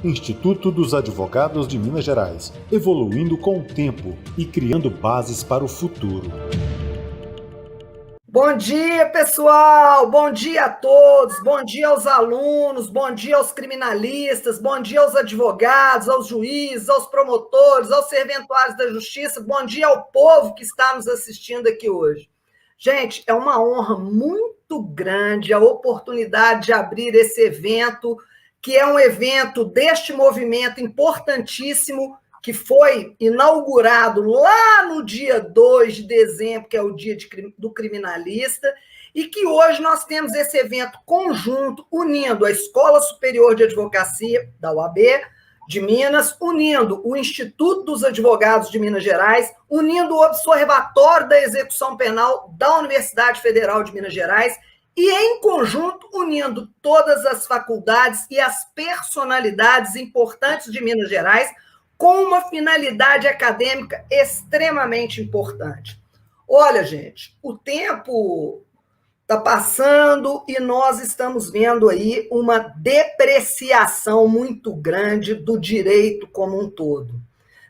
Instituto dos Advogados de Minas Gerais, evoluindo com o tempo e criando bases para o futuro. Bom dia, pessoal! Bom dia a todos! Bom dia aos alunos, bom dia aos criminalistas, bom dia aos advogados, aos juízes, aos promotores, aos serventuários da justiça, bom dia ao povo que está nos assistindo aqui hoje. Gente, é uma honra muito grande a oportunidade de abrir esse evento, que é um evento deste movimento importantíssimo, que foi inaugurado lá no dia 2 de dezembro, que é o dia do criminalista, e que hoje nós temos esse evento conjunto, unindo a Escola Superior de Advocacia, da UAB, de Minas, unindo o Instituto dos Advogados de Minas Gerais, unindo o Observatório da Execução Penal da Universidade Federal de Minas Gerais, e, em conjunto, unindo todas as faculdades e as personalidades importantes de Minas Gerais, com uma finalidade acadêmica extremamente importante. Olha, gente, o tempo está passando e nós estamos vendo aí uma depreciação muito grande do direito como um todo,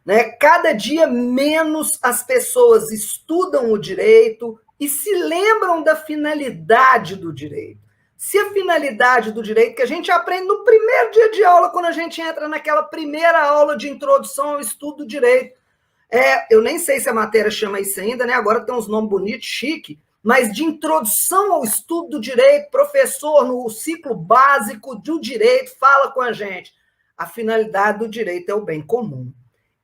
né? Cada dia menos as pessoas estudam o direito e se lembram da finalidade do direito. Se a finalidade do direito, que a gente aprende no primeiro dia de aula, quando a gente entra naquela primeira aula de introdução ao estudo do direito, eu nem sei se a matéria chama isso ainda, né? Agora tem uns nomes bonitos, chique, mas de introdução ao estudo do direito, professor no ciclo básico do direito fala com a gente. A finalidade do direito é o bem comum.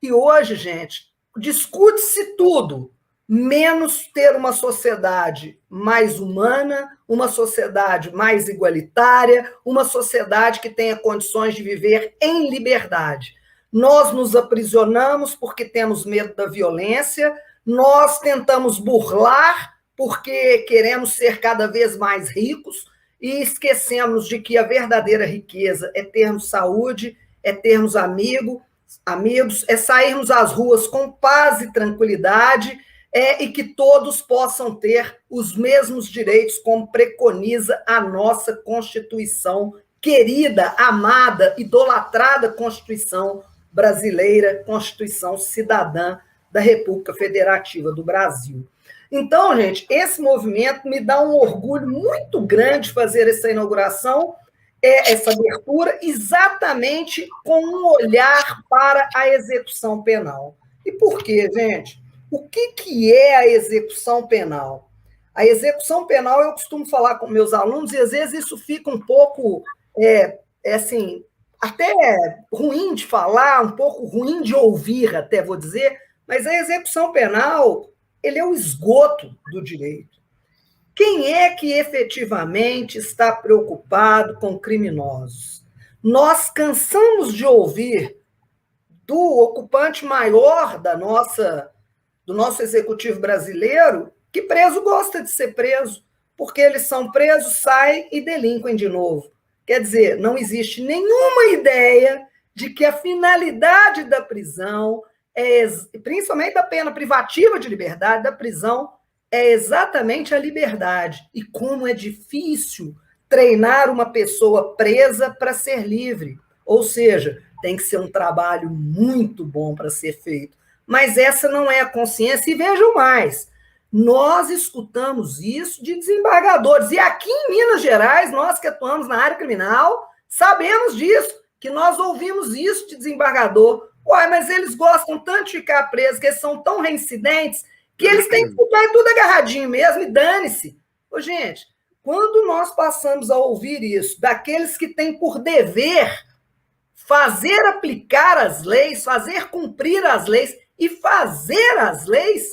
E hoje, gente, discute-se tudo, menos ter uma sociedade mais humana, uma sociedade mais igualitária, uma sociedade que tenha condições de viver em liberdade. Nós nos aprisionamos porque temos medo da violência, nós tentamos burlar porque queremos ser cada vez mais ricos e esquecemos de que a verdadeira riqueza é termos saúde, é termos amigos, é sairmos às ruas com paz e tranquilidade, e que todos possam ter os mesmos direitos, como preconiza a nossa Constituição querida, amada, idolatrada Constituição brasileira, Constituição cidadã da República Federativa do Brasil. Então, gente, esse movimento me dá um orgulho muito grande fazer essa inauguração, essa abertura, exatamente com um olhar para a execução penal. E por quê, gente? O que é a execução penal? A execução penal, eu costumo falar com meus alunos, e às vezes isso fica um pouco, assim, até ruim de falar, um pouco ruim de ouvir, até vou dizer, mas a execução penal, ele é o esgoto do direito. Quem é que efetivamente está preocupado com criminosos? Nós cansamos de ouvir do ocupante maior do nosso executivo brasileiro que preso gosta de ser preso, porque eles são presos, saem e delinquem de novo. Quer dizer, não existe nenhuma ideia de que a finalidade da prisão, principalmente da pena privativa de liberdade, da prisão, é exatamente a liberdade. E como é difícil treinar uma pessoa presa para ser livre. Ou seja, tem que ser um trabalho muito bom para ser feito. Mas essa não é a consciência. E vejam mais, nós escutamos isso de desembargadores. E aqui em Minas Gerais, nós que atuamos na área criminal, sabemos disso, que nós ouvimos isso de desembargador. Uai, mas eles gostam tanto de ficar presos, que eles são tão reincidentes, que eles têm que ficar tudo agarradinho mesmo, e dane-se. Ô, gente, quando nós passamos a ouvir isso daqueles que têm por dever fazer aplicar as leis, fazer cumprir as leis e fazer as leis,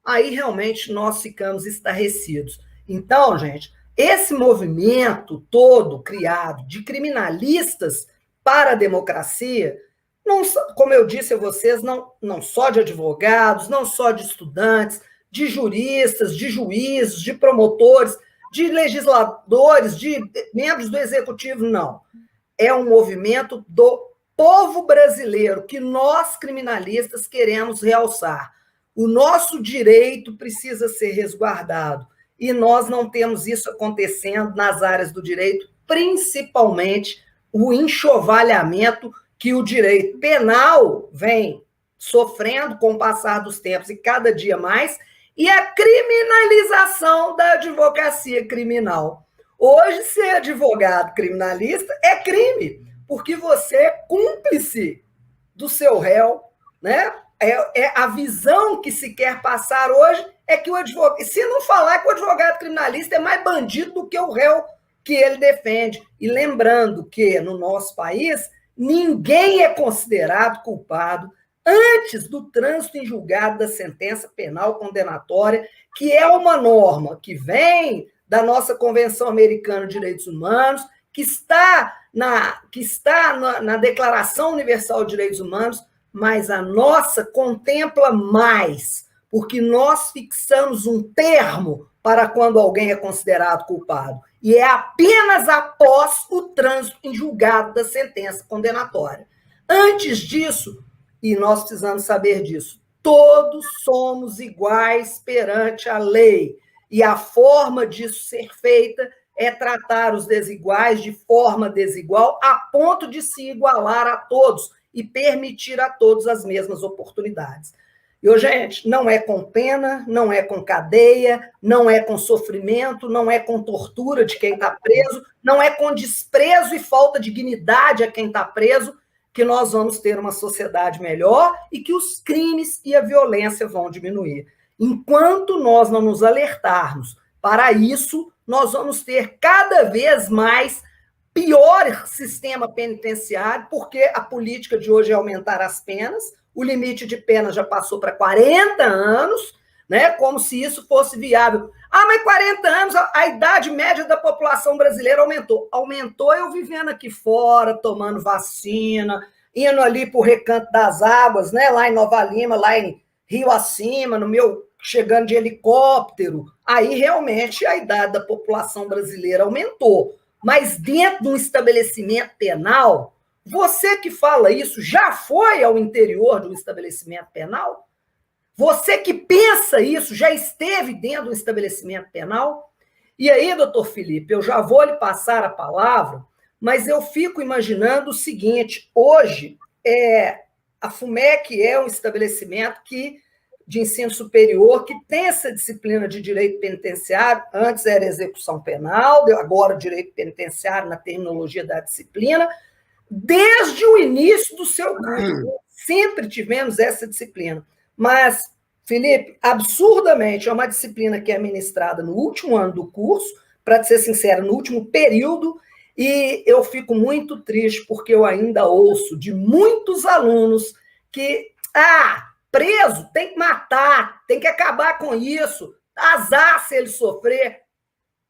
aí realmente nós ficamos estarrecidos. Então, gente, esse movimento todo criado de criminalistas para a democracia, não, como eu disse a vocês, não só de advogados, não só de estudantes, de juristas, de juízes, de promotores, de legisladores, de membros do executivo, não. É um movimento do povo brasileiro que nós, criminalistas, queremos realçar. O nosso direito precisa ser resguardado e nós não temos isso acontecendo nas áreas do direito, principalmente o enxovalhamento que o direito penal vem sofrendo com o passar dos tempos e cada dia mais, e a criminalização da advocacia criminal. Hoje, ser advogado criminalista é crime, porque você é cúmplice do seu réu, né? A visão que se quer passar hoje é que o advogado, se não falar que o advogado criminalista é mais bandido do que o réu que ele defende. E lembrando que, no nosso país, ninguém é considerado culpado antes do trânsito em julgado da sentença penal condenatória, que é uma norma que vem da nossa Convenção Americana de Direitos Humanos, que está na Declaração Universal de Direitos Humanos, mas a nossa contempla mais, porque nós fixamos um termo para quando alguém é considerado culpado, e é apenas após o trânsito em julgado da sentença condenatória. Antes disso, e nós precisamos saber disso, todos somos iguais perante a lei, e a forma disso ser feita é tratar os desiguais de forma desigual, a ponto de se igualar a todos e permitir a todos as mesmas oportunidades. E, gente, não é com pena, não é com cadeia, não é com sofrimento, não é com tortura de quem está preso, não é com desprezo e falta de dignidade a quem está preso que nós vamos ter uma sociedade melhor e que os crimes e a violência vão diminuir. Enquanto nós não nos alertarmos para isso, nós vamos ter cada vez mais pior sistema penitenciário, porque a política de hoje é aumentar as penas, o limite de pena já passou para 40 anos, né? Como se isso fosse viável. Ah, mas 40 anos, a idade média da população brasileira aumentou. Aumentou eu vivendo aqui fora, tomando vacina, indo ali para o Recanto das Águas, né? Lá em Nova Lima, lá em Rio Acima, chegando de helicóptero. Aí, realmente, a idade da população brasileira aumentou. Mas dentro de um estabelecimento penal, você que fala isso já foi ao interior de um estabelecimento penal? Você que pensa isso já esteve dentro de um estabelecimento penal? E aí, doutor Felipe, eu já vou lhe passar a palavra, mas eu fico imaginando o seguinte, hoje, a FUMEC é um estabelecimento de ensino superior que tem essa disciplina de direito penitenciário, antes era execução penal, agora direito penitenciário na terminologia da disciplina, desde o início do seu curso. Sempre tivemos essa disciplina. Mas, Felipe, absurdamente, é uma disciplina que é ministrada no último ano do curso, para ser sincera, no último período, e eu fico muito triste porque eu ainda ouço de muitos alunos que, preso, tem que matar, tem que acabar com isso, azar se ele sofrer.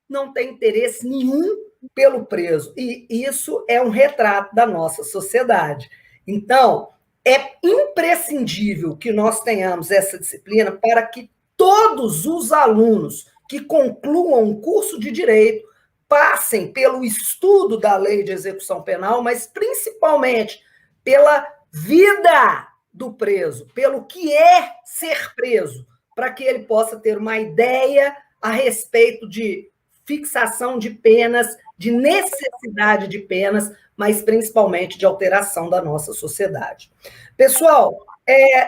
Não tem interesse nenhum pelo preso. E isso é um retrato da nossa sociedade. Então, é imprescindível que nós tenhamos essa disciplina para que todos os alunos que concluam um curso de direito passem pelo estudo da lei de execução penal, mas principalmente pela vida do preso, pelo que é ser preso, para que ele possa ter uma ideia a respeito de fixação de penas, de necessidade de penas, mas principalmente de alteração da nossa sociedade. Pessoal,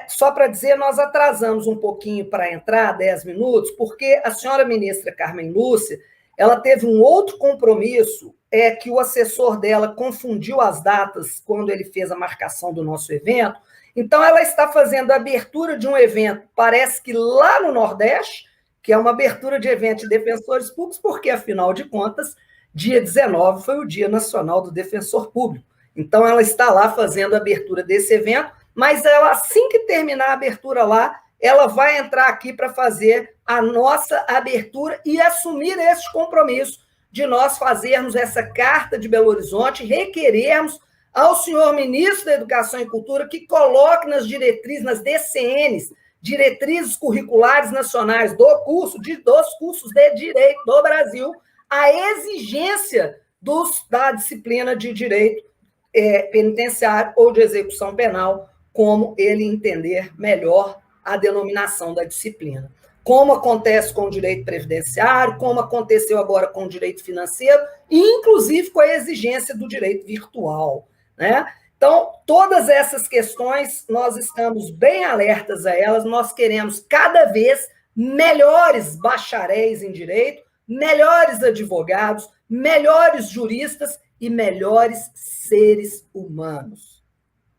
só para dizer, nós atrasamos um pouquinho para entrar, 10 minutos, porque a senhora ministra Carmen Lúcia, ela teve um outro compromisso, que o assessor dela confundiu as datas quando ele fez a marcação do nosso evento. Então, ela está fazendo a abertura de um evento, parece que lá no Nordeste, que é uma abertura de evento de defensores públicos, porque, afinal de contas, dia 19 foi o Dia Nacional do Defensor Público. Então, ela está lá fazendo a abertura desse evento, mas ela, assim que terminar a abertura lá, ela vai entrar aqui para fazer a nossa abertura e assumir esse compromisso de nós fazermos essa Carta de Belo Horizonte, requerermos ao senhor ministro da Educação e Cultura que coloque nas diretrizes, nas DCNs, diretrizes curriculares nacionais dos cursos de direito do Brasil, a exigência da disciplina de direito penitenciário ou de execução penal, como ele entender melhor a denominação da disciplina. Como acontece com o direito previdenciário, como aconteceu agora com o direito financeiro, e inclusive com a exigência do direito virtual, né? Então, todas essas questões, nós estamos bem alertas a elas, nós queremos cada vez melhores bacharéis em direito, melhores advogados, melhores juristas e melhores seres humanos.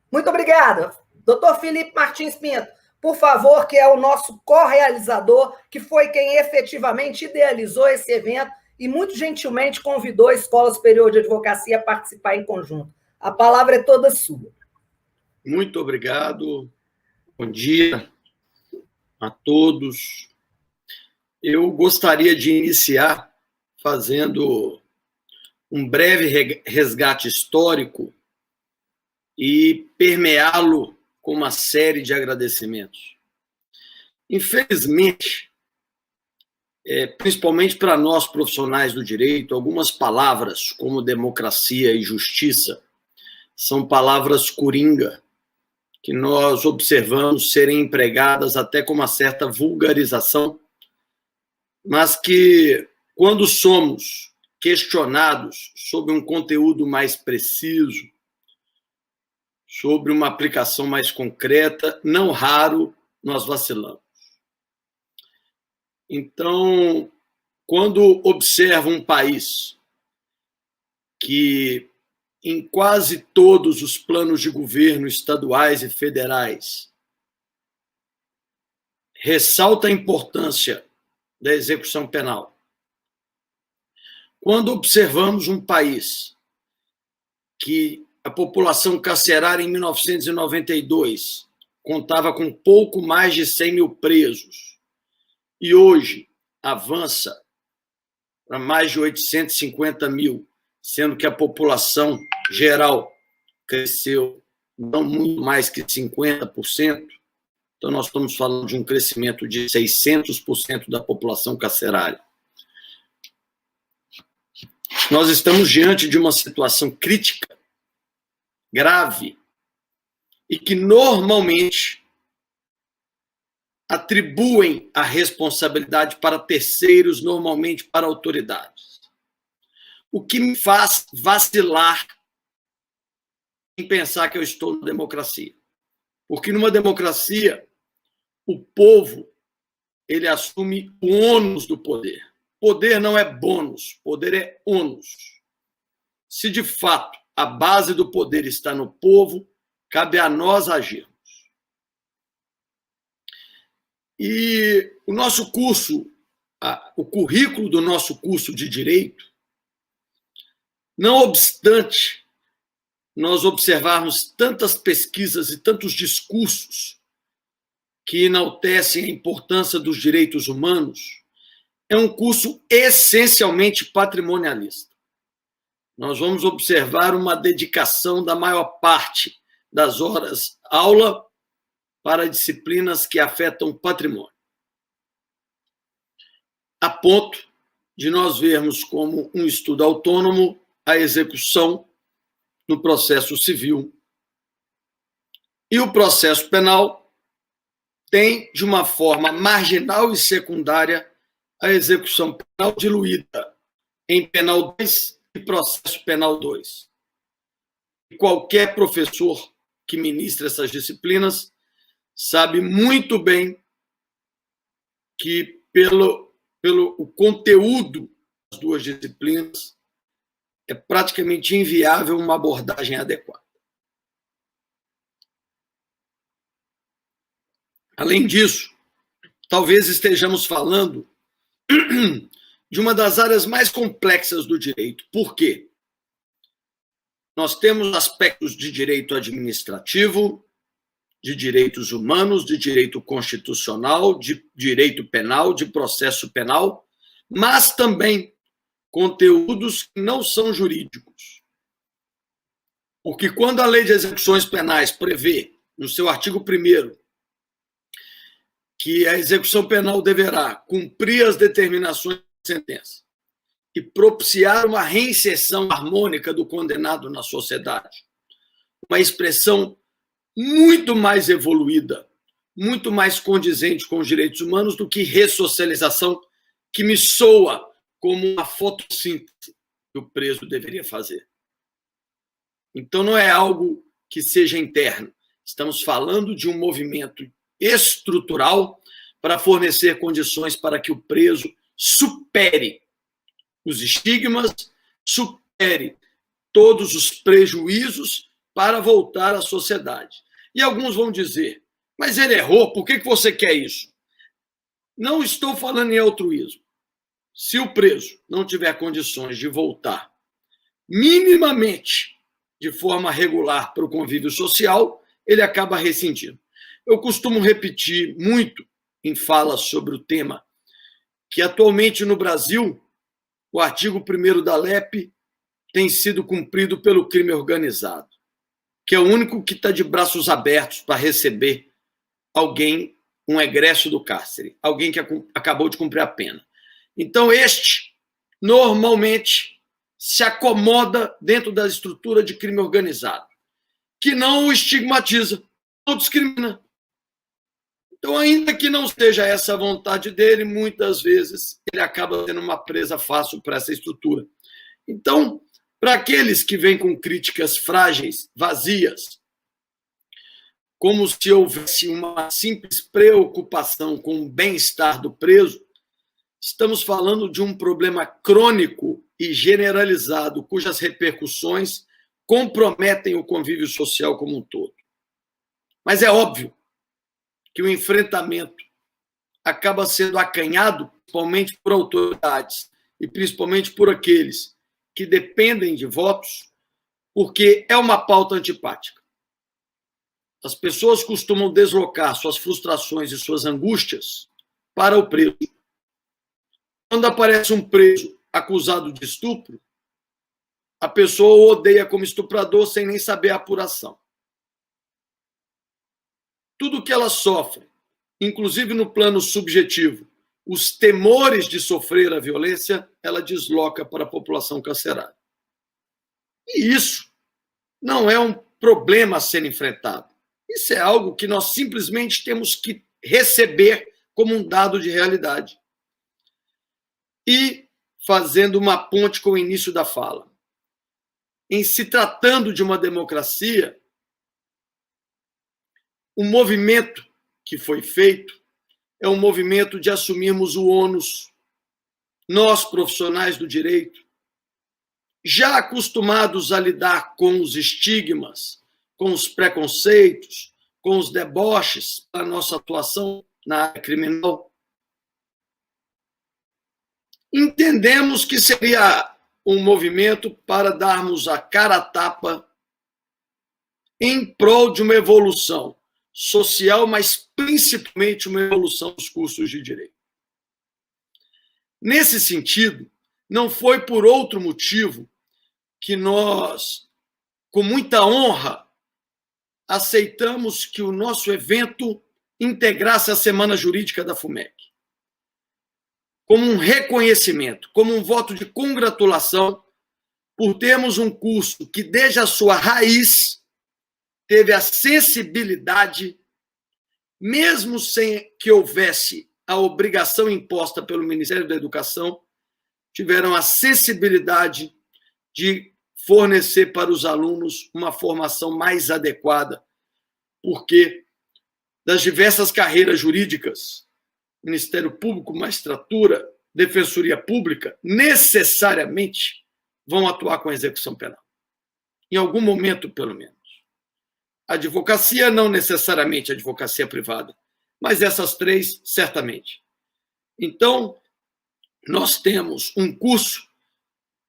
Muito obrigada. Doutor Felipe Martins Pinto, por favor, que é o nosso co-realizador, que foi quem efetivamente idealizou esse evento e muito gentilmente convidou a Escola Superior de Advocacia a participar em conjunto. A palavra é toda sua. Muito obrigado. Bom dia a todos. Eu gostaria de iniciar fazendo um breve resgate histórico e permeá-lo com uma série de agradecimentos. Infelizmente, principalmente para nós profissionais do direito, algumas palavras como democracia e justiça são palavras coringa, que nós observamos serem empregadas até com uma certa vulgarização, mas que, quando somos questionados sobre um conteúdo mais preciso, sobre uma aplicação mais concreta, não raro nós vacilamos. Então, quando observo um país que, em quase todos os planos de governo estaduais e federais, ressalta a importância da execução penal. Quando observamos um país que a população carcerária em 1992 contava com pouco mais de 100 mil presos e hoje avança para mais de 850 mil, sendo que a população geral cresceu não muito mais que 50%, então nós estamos falando de um crescimento de 600% da população carcerária. Nós estamos diante de uma situação crítica, grave, e que normalmente atribuem a responsabilidade para terceiros, normalmente para autoridades. O que me faz vacilar em pensar que eu estou na democracia. Porque numa democracia, o povo ele assume o ônus do poder. Poder não é bônus, poder é ônus. Se de fato a base do poder está no povo, cabe a nós agirmos. E o nosso curso, o currículo do nosso curso de Direito, não obstante nós observarmos tantas pesquisas e tantos discursos que enaltecem a importância dos direitos humanos, é um curso essencialmente patrimonialista. Nós vamos observar uma dedicação da maior parte das horas aula para disciplinas que afetam o patrimônio. A ponto de nós vermos como um estudo autônomo a execução no processo civil. E o processo penal tem, de uma forma marginal e secundária, a execução penal diluída em penal 2 e processo penal 2. E qualquer professor que ministra essas disciplinas sabe muito bem que, pelo o conteúdo das duas disciplinas, é praticamente inviável uma abordagem adequada. Além disso, talvez estejamos falando de uma das áreas mais complexas do direito. Por quê? Nós temos aspectos de direito administrativo, de direitos humanos, de direito constitucional, de direito penal, de processo penal, mas também conteúdos que não são jurídicos. Porque quando a Lei de Execuções Penais prevê, no seu artigo 1º, que a execução penal deverá cumprir as determinações da sentença e propiciar uma reinserção harmônica do condenado na sociedade, uma expressão muito mais evoluída, muito mais condizente com os direitos humanos do que ressocialização, que me soa como uma fotossíntese que o preso deveria fazer. Então, não é algo que seja interno. Estamos falando de um movimento estrutural para fornecer condições para que o preso supere os estigmas, supere todos os prejuízos para voltar à sociedade. E alguns vão dizer, mas ele errou, por que você quer isso? Não estou falando em altruísmo. Se o preso não tiver condições de voltar minimamente de forma regular para o convívio social, ele acaba rescindindo. Eu costumo repetir muito em falas sobre o tema que atualmente no Brasil o artigo 1º da LEP tem sido cumprido pelo crime organizado, que é o único que está de braços abertos para receber alguém, um egresso do cárcere, alguém que acabou de cumprir a pena. Então, este, normalmente, se acomoda dentro da estrutura de crime organizado, que não o estigmatiza, não discrimina. Então, ainda que não seja essa a vontade dele, muitas vezes ele acaba sendo uma presa fácil para essa estrutura. Então, para aqueles que vêm com críticas frágeis, vazias, como se houvesse uma simples preocupação com o bem-estar do preso, estamos falando de um problema crônico e generalizado, cujas repercussões comprometem o convívio social como um todo. Mas é óbvio que o enfrentamento acaba sendo acanhado, principalmente por autoridades e principalmente por aqueles que dependem de votos, porque é uma pauta antipática. As pessoas costumam deslocar suas frustrações e suas angústias para o preso. Quando aparece um preso acusado de estupro, a pessoa o odeia como estuprador sem nem saber a apuração. Tudo que ela sofre, inclusive no plano subjetivo, os temores de sofrer a violência, ela desloca para a população carcerária. E isso não é um problema a ser enfrentado. Isso é algo que nós simplesmente temos que receber como um dado de realidade. E, fazendo uma ponte com o início da fala, em se tratando de uma democracia, o movimento que foi feito é um movimento de assumirmos o ônus, nós, profissionais do direito, já acostumados a lidar com os estigmas, com os preconceitos, com os deboches da nossa atuação na área criminal, entendemos que seria um movimento para darmos a cara a tapa em prol de uma evolução social, mas principalmente uma evolução dos cursos de direito. Nesse sentido, não foi por outro motivo que nós, com muita honra, aceitamos que o nosso evento integrasse a Semana Jurídica da FUMEC, como um reconhecimento, como um voto de congratulação por termos um curso que, desde a sua raiz, teve a sensibilidade, mesmo sem que houvesse a obrigação imposta pelo Ministério da Educação, tiveram a sensibilidade de fornecer para os alunos uma formação mais adequada, porque das diversas carreiras jurídicas, Ministério Público, Magistratura, Defensoria Pública, necessariamente vão atuar com a execução penal. Em algum momento, pelo menos. A advocacia, não necessariamente a advocacia privada, mas essas três, certamente. Então, nós temos um curso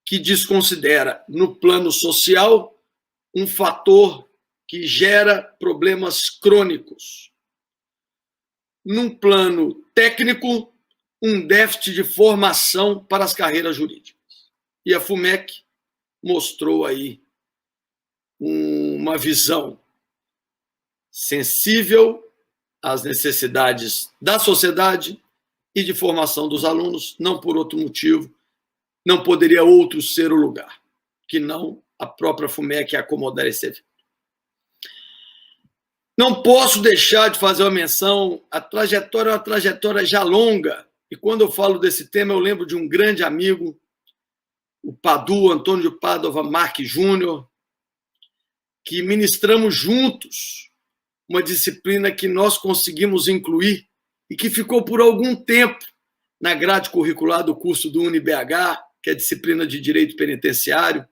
que desconsidera, no plano social, um fator que gera problemas crônicos. Num plano técnico, um déficit de formação para as carreiras jurídicas. E a FUMEC mostrou aí uma visão sensível às necessidades da sociedade e de formação dos alunos, não por outro motivo, não poderia outro ser o lugar, que não a própria FUMEC acomodar esse evento. Não posso deixar de fazer uma menção, a trajetória é uma trajetória já longa, e quando eu falo desse tema, eu lembro de um grande amigo, o Padu, Antônio de Pádua Marques Júnior, que ministramos juntos uma disciplina que nós conseguimos incluir e que ficou por algum tempo na grade curricular do curso do UniBH, que é a disciplina de Direito Penitenciário,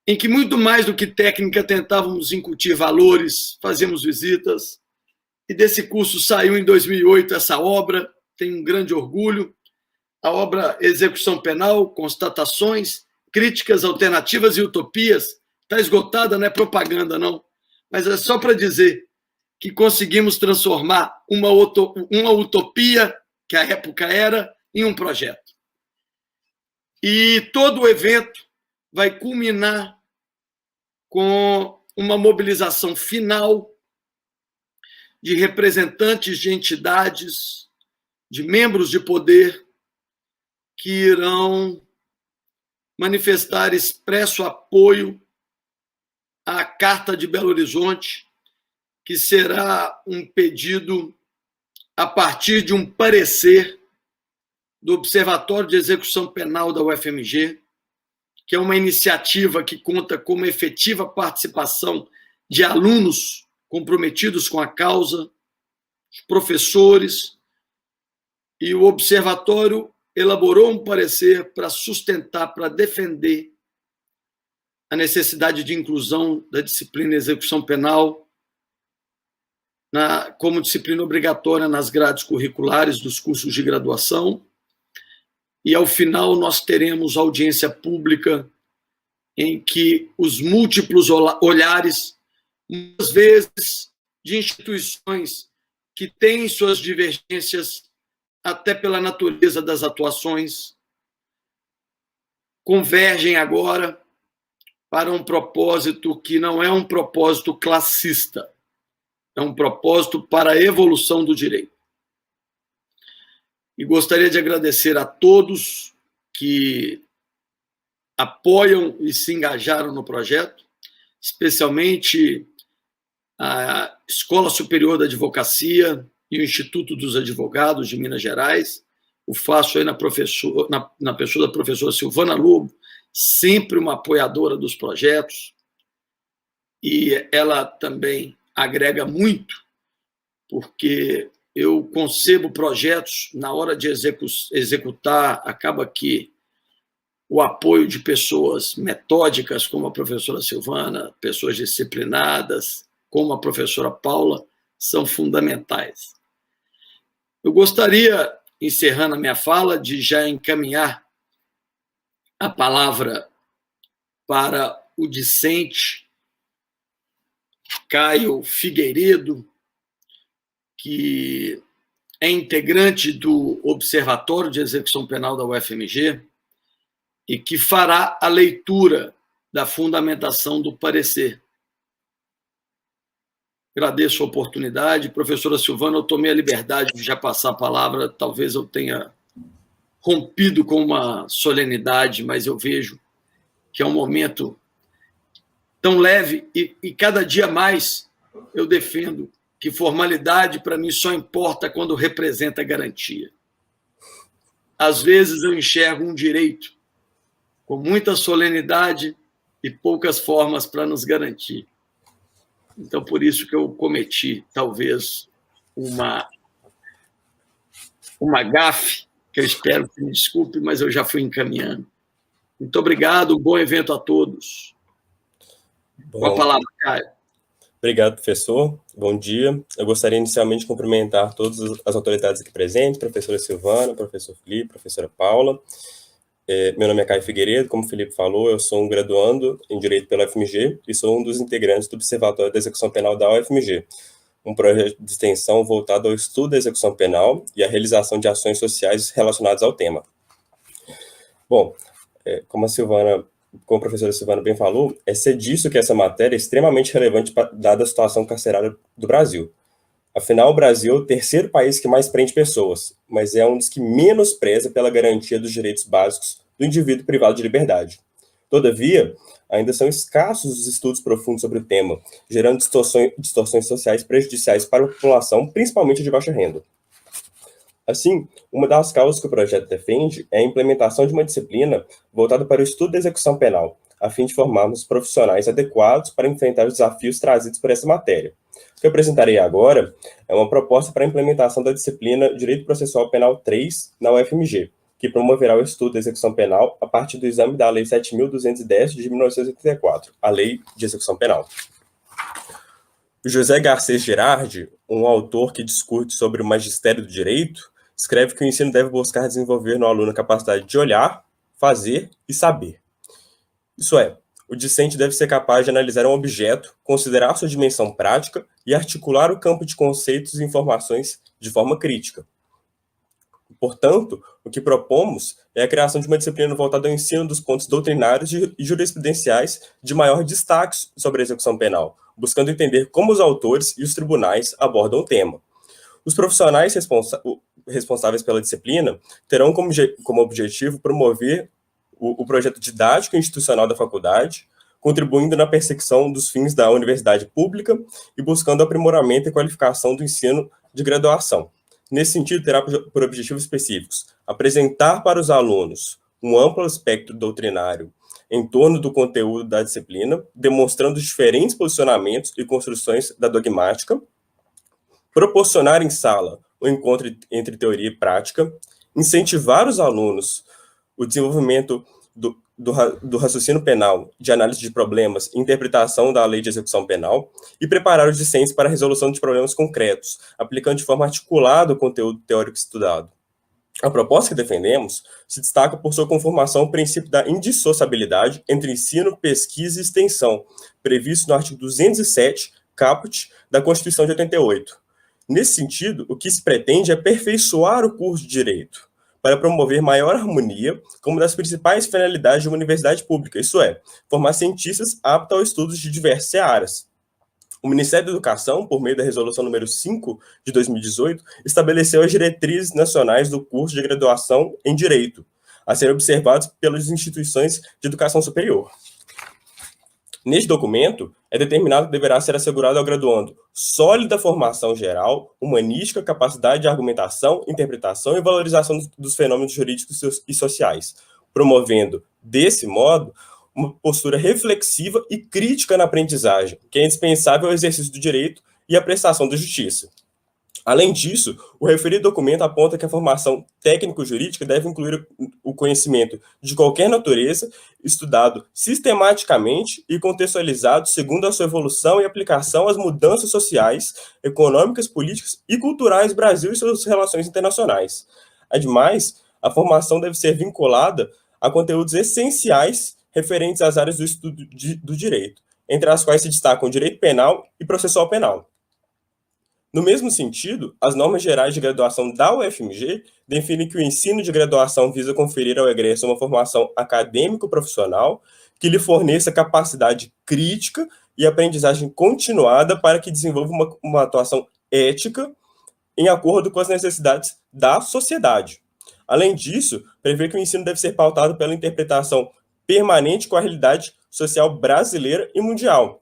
em que muito mais do que técnica tentávamos incutir valores, fazíamos visitas, e desse curso saiu em 2008 essa obra, tenho um grande orgulho, a obra Execução Penal, Constatações, Críticas, Alternativas e Utopias. Está esgotada, não é propaganda, não, mas é só para dizer que conseguimos transformar uma utopia, que a época era, em um projeto. E todo o evento vai culminar com uma mobilização final de representantes de entidades, de membros de poder, que irão manifestar expresso apoio à Carta de Belo Horizonte, que será um pedido a partir de um parecer do Observatório de Execução Penal da UFMG, que é uma iniciativa que conta com uma efetiva participação de alunos comprometidos com a causa, professores, e o Observatório elaborou um parecer para sustentar, para defender a necessidade de inclusão da disciplina Execução Penal como disciplina obrigatória nas grades curriculares dos cursos de graduação. E, ao final, nós teremos audiência pública em que os múltiplos olhares, muitas vezes, de instituições que têm suas divergências, até pela natureza das atuações, convergem agora para um propósito que não é um propósito classista, é um propósito para a evolução do direito. E gostaria de agradecer a todos que apoiam e se engajaram no projeto, especialmente a Escola Superior da Advocacia e o Instituto dos Advogados de Minas Gerais. O faço aí na pessoa da professora Silvana Lobo, sempre uma apoiadora dos projetos, e ela também agrega muito, porque eu concebo projetos, na hora de executar, acaba que o apoio de pessoas metódicas, como a professora Silvana, pessoas disciplinadas, como a professora Paula, são fundamentais. Eu gostaria, encerrando a minha fala, de já encaminhar a palavra para o discente Caio Figueiredo, que é integrante do Observatório de Execução Penal da UFMG e que fará a leitura da fundamentação do parecer. Agradeço a oportunidade. Professora Silvana, eu tomei a liberdade de já passar a palavra, talvez eu tenha rompido com uma solenidade, mas eu vejo que é um momento tão leve e cada dia mais eu defendo que formalidade, para mim, só importa quando representa garantia. Às vezes eu enxergo um direito com muita solenidade e poucas formas para nos garantir. Então, por isso que eu cometi, talvez, uma gafe, que eu espero que me desculpe, mas eu já fui encaminhando. Muito obrigado, um bom evento a todos. Com a palavra, Caio. Obrigado, professor. Bom dia. Eu gostaria inicialmente de cumprimentar todas as autoridades aqui presentes, professora Silvana, professor Felipe, professora Paula. Meu nome é Caio Figueiredo, como o Felipe falou, eu sou um graduando em Direito pela UFMG e sou um dos integrantes do Observatório da Execução Penal da UFMG, um projeto de extensão voltado ao estudo da execução penal e à realização de ações sociais relacionadas ao tema. Bom, como a professora Silvana bem falou, é disso que essa matéria é extremamente relevante dada a situação carcerária do Brasil. Afinal, o Brasil é o terceiro país que mais prende pessoas, mas é um dos que menos preza pela garantia dos direitos básicos do indivíduo privado de liberdade. Todavia, ainda são escassos os estudos profundos sobre o tema, gerando distorções sociais prejudiciais para a população, principalmente de baixa renda. Assim, uma das causas que o projeto defende é a implementação de uma disciplina voltada para o estudo da execução penal, a fim de formarmos profissionais adequados para enfrentar os desafios trazidos por essa matéria. O que eu apresentarei agora é uma proposta para a implementação da disciplina Direito Processual Penal 3 na UFMG, que promoverá o estudo da execução penal a partir do exame da Lei 7.210 de 1984, a Lei de Execução Penal. José Garcês Girardi, um autor que discute sobre o magistério do direito, escreve que o ensino deve buscar desenvolver no aluno a capacidade de olhar, fazer e saber. Isso é, o discente deve ser capaz de analisar um objeto, considerar sua dimensão prática e articular o campo de conceitos e informações de forma crítica. Portanto, o que propomos é a criação de uma disciplina voltada ao ensino dos pontos doutrinários e jurisprudenciais de maior destaque sobre a execução penal, buscando entender como os autores e os tribunais abordam o tema. Os profissionais responsáveis pela disciplina terão como objetivo promover o projeto didático e institucional da faculdade, contribuindo na perseguição dos fins da universidade pública e buscando aprimoramento e qualificação do ensino de graduação. Nesse sentido, terá por objetivos específicos apresentar para os alunos um amplo espectro doutrinário em torno do conteúdo da disciplina, demonstrando diferentes posicionamentos e construções da dogmática, proporcionar em sala o encontro entre teoria e prática, incentivar os alunos o desenvolvimento do raciocínio penal, de análise de problemas e interpretação da lei de execução penal, e preparar os discentes para a resolução de problemas concretos, aplicando de forma articulada o conteúdo teórico estudado. A proposta que defendemos se destaca por sua conformação ao princípio da indissociabilidade entre ensino, pesquisa e extensão, previsto no artigo 207, caput, da Constituição de 88. Nesse sentido, o que se pretende é aperfeiçoar o curso de Direito, para promover maior harmonia como das principais finalidades de uma universidade pública, isso é, formar cientistas aptos ao estudo de diversas áreas. O Ministério da Educação, por meio da Resolução número 5 de 2018, estabeleceu as diretrizes nacionais do curso de graduação em Direito, a serem observados pelas instituições de educação superior. Neste documento, é determinado que deverá ser assegurado ao graduando sólida formação geral, humanística, capacidade de argumentação, interpretação e valorização dos fenômenos jurídicos e sociais, promovendo, desse modo, uma postura reflexiva e crítica na aprendizagem, que é indispensável ao exercício do direito e à prestação da justiça. Além disso, o referido documento aponta que a formação técnico-jurídica deve incluir o conhecimento de qualquer natureza, estudado sistematicamente e contextualizado segundo a sua evolução e aplicação às mudanças sociais, econômicas, políticas e culturais do Brasil e suas relações internacionais. Ademais, a formação deve ser vinculada a conteúdos essenciais referentes às áreas do estudo do direito, entre as quais se destacam o direito penal e processual penal. No mesmo sentido, as normas gerais de graduação da UFMG definem que o ensino de graduação visa conferir ao egresso uma formação acadêmico-profissional que lhe forneça capacidade crítica e aprendizagem continuada para que desenvolva uma atuação ética em acordo com as necessidades da sociedade. Além disso, prevê que o ensino deve ser pautado pela interpretação permanente com a realidade social brasileira e mundial.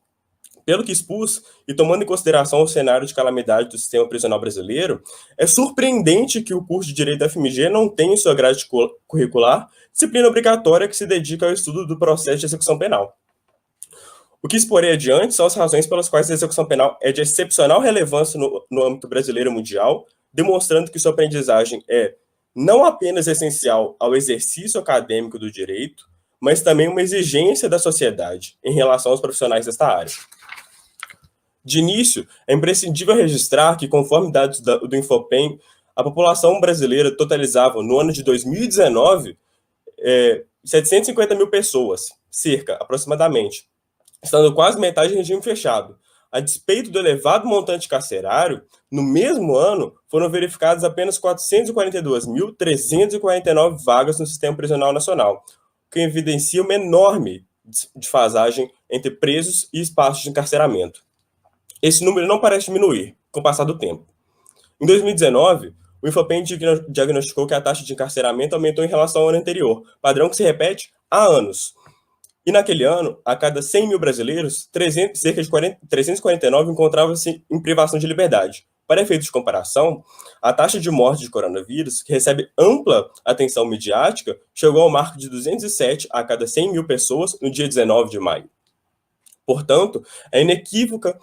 Pelo que expus, e tomando em consideração o cenário de calamidade do sistema prisional brasileiro, é surpreendente que o curso de Direito da FMG não tenha em sua grade curricular disciplina obrigatória que se dedica ao estudo do processo de execução penal. O que exporei adiante são as razões pelas quais a execução penal é de excepcional relevância no âmbito brasileiro e mundial, demonstrando que sua aprendizagem é não apenas essencial ao exercício acadêmico do direito, mas também uma exigência da sociedade em relação aos profissionais desta área. De início, é imprescindível registrar que, conforme dados do Infopem, a população brasileira totalizava, no ano de 2019, 750 mil pessoas, cerca, aproximadamente, estando quase metade em regime fechado. A despeito do elevado montante carcerário, no mesmo ano, foram verificadas apenas 442.349 vagas no sistema prisional nacional, o que evidencia uma enorme desfasagem entre presos e espaços de encarceramento. Esse número não parece diminuir com o passar do tempo. Em 2019, o Infopem diagnosticou que a taxa de encarceramento aumentou em relação ao ano anterior, padrão que se repete há anos. E naquele ano, a cada 100 mil brasileiros, cerca de 349 encontravam-se em privação de liberdade, Para efeitos de comparação, a taxa de morte de coronavírus, que recebe ampla atenção midiática, chegou ao marco de 207 a cada 100 mil pessoas no dia 19 de maio. Portanto, é inequívoco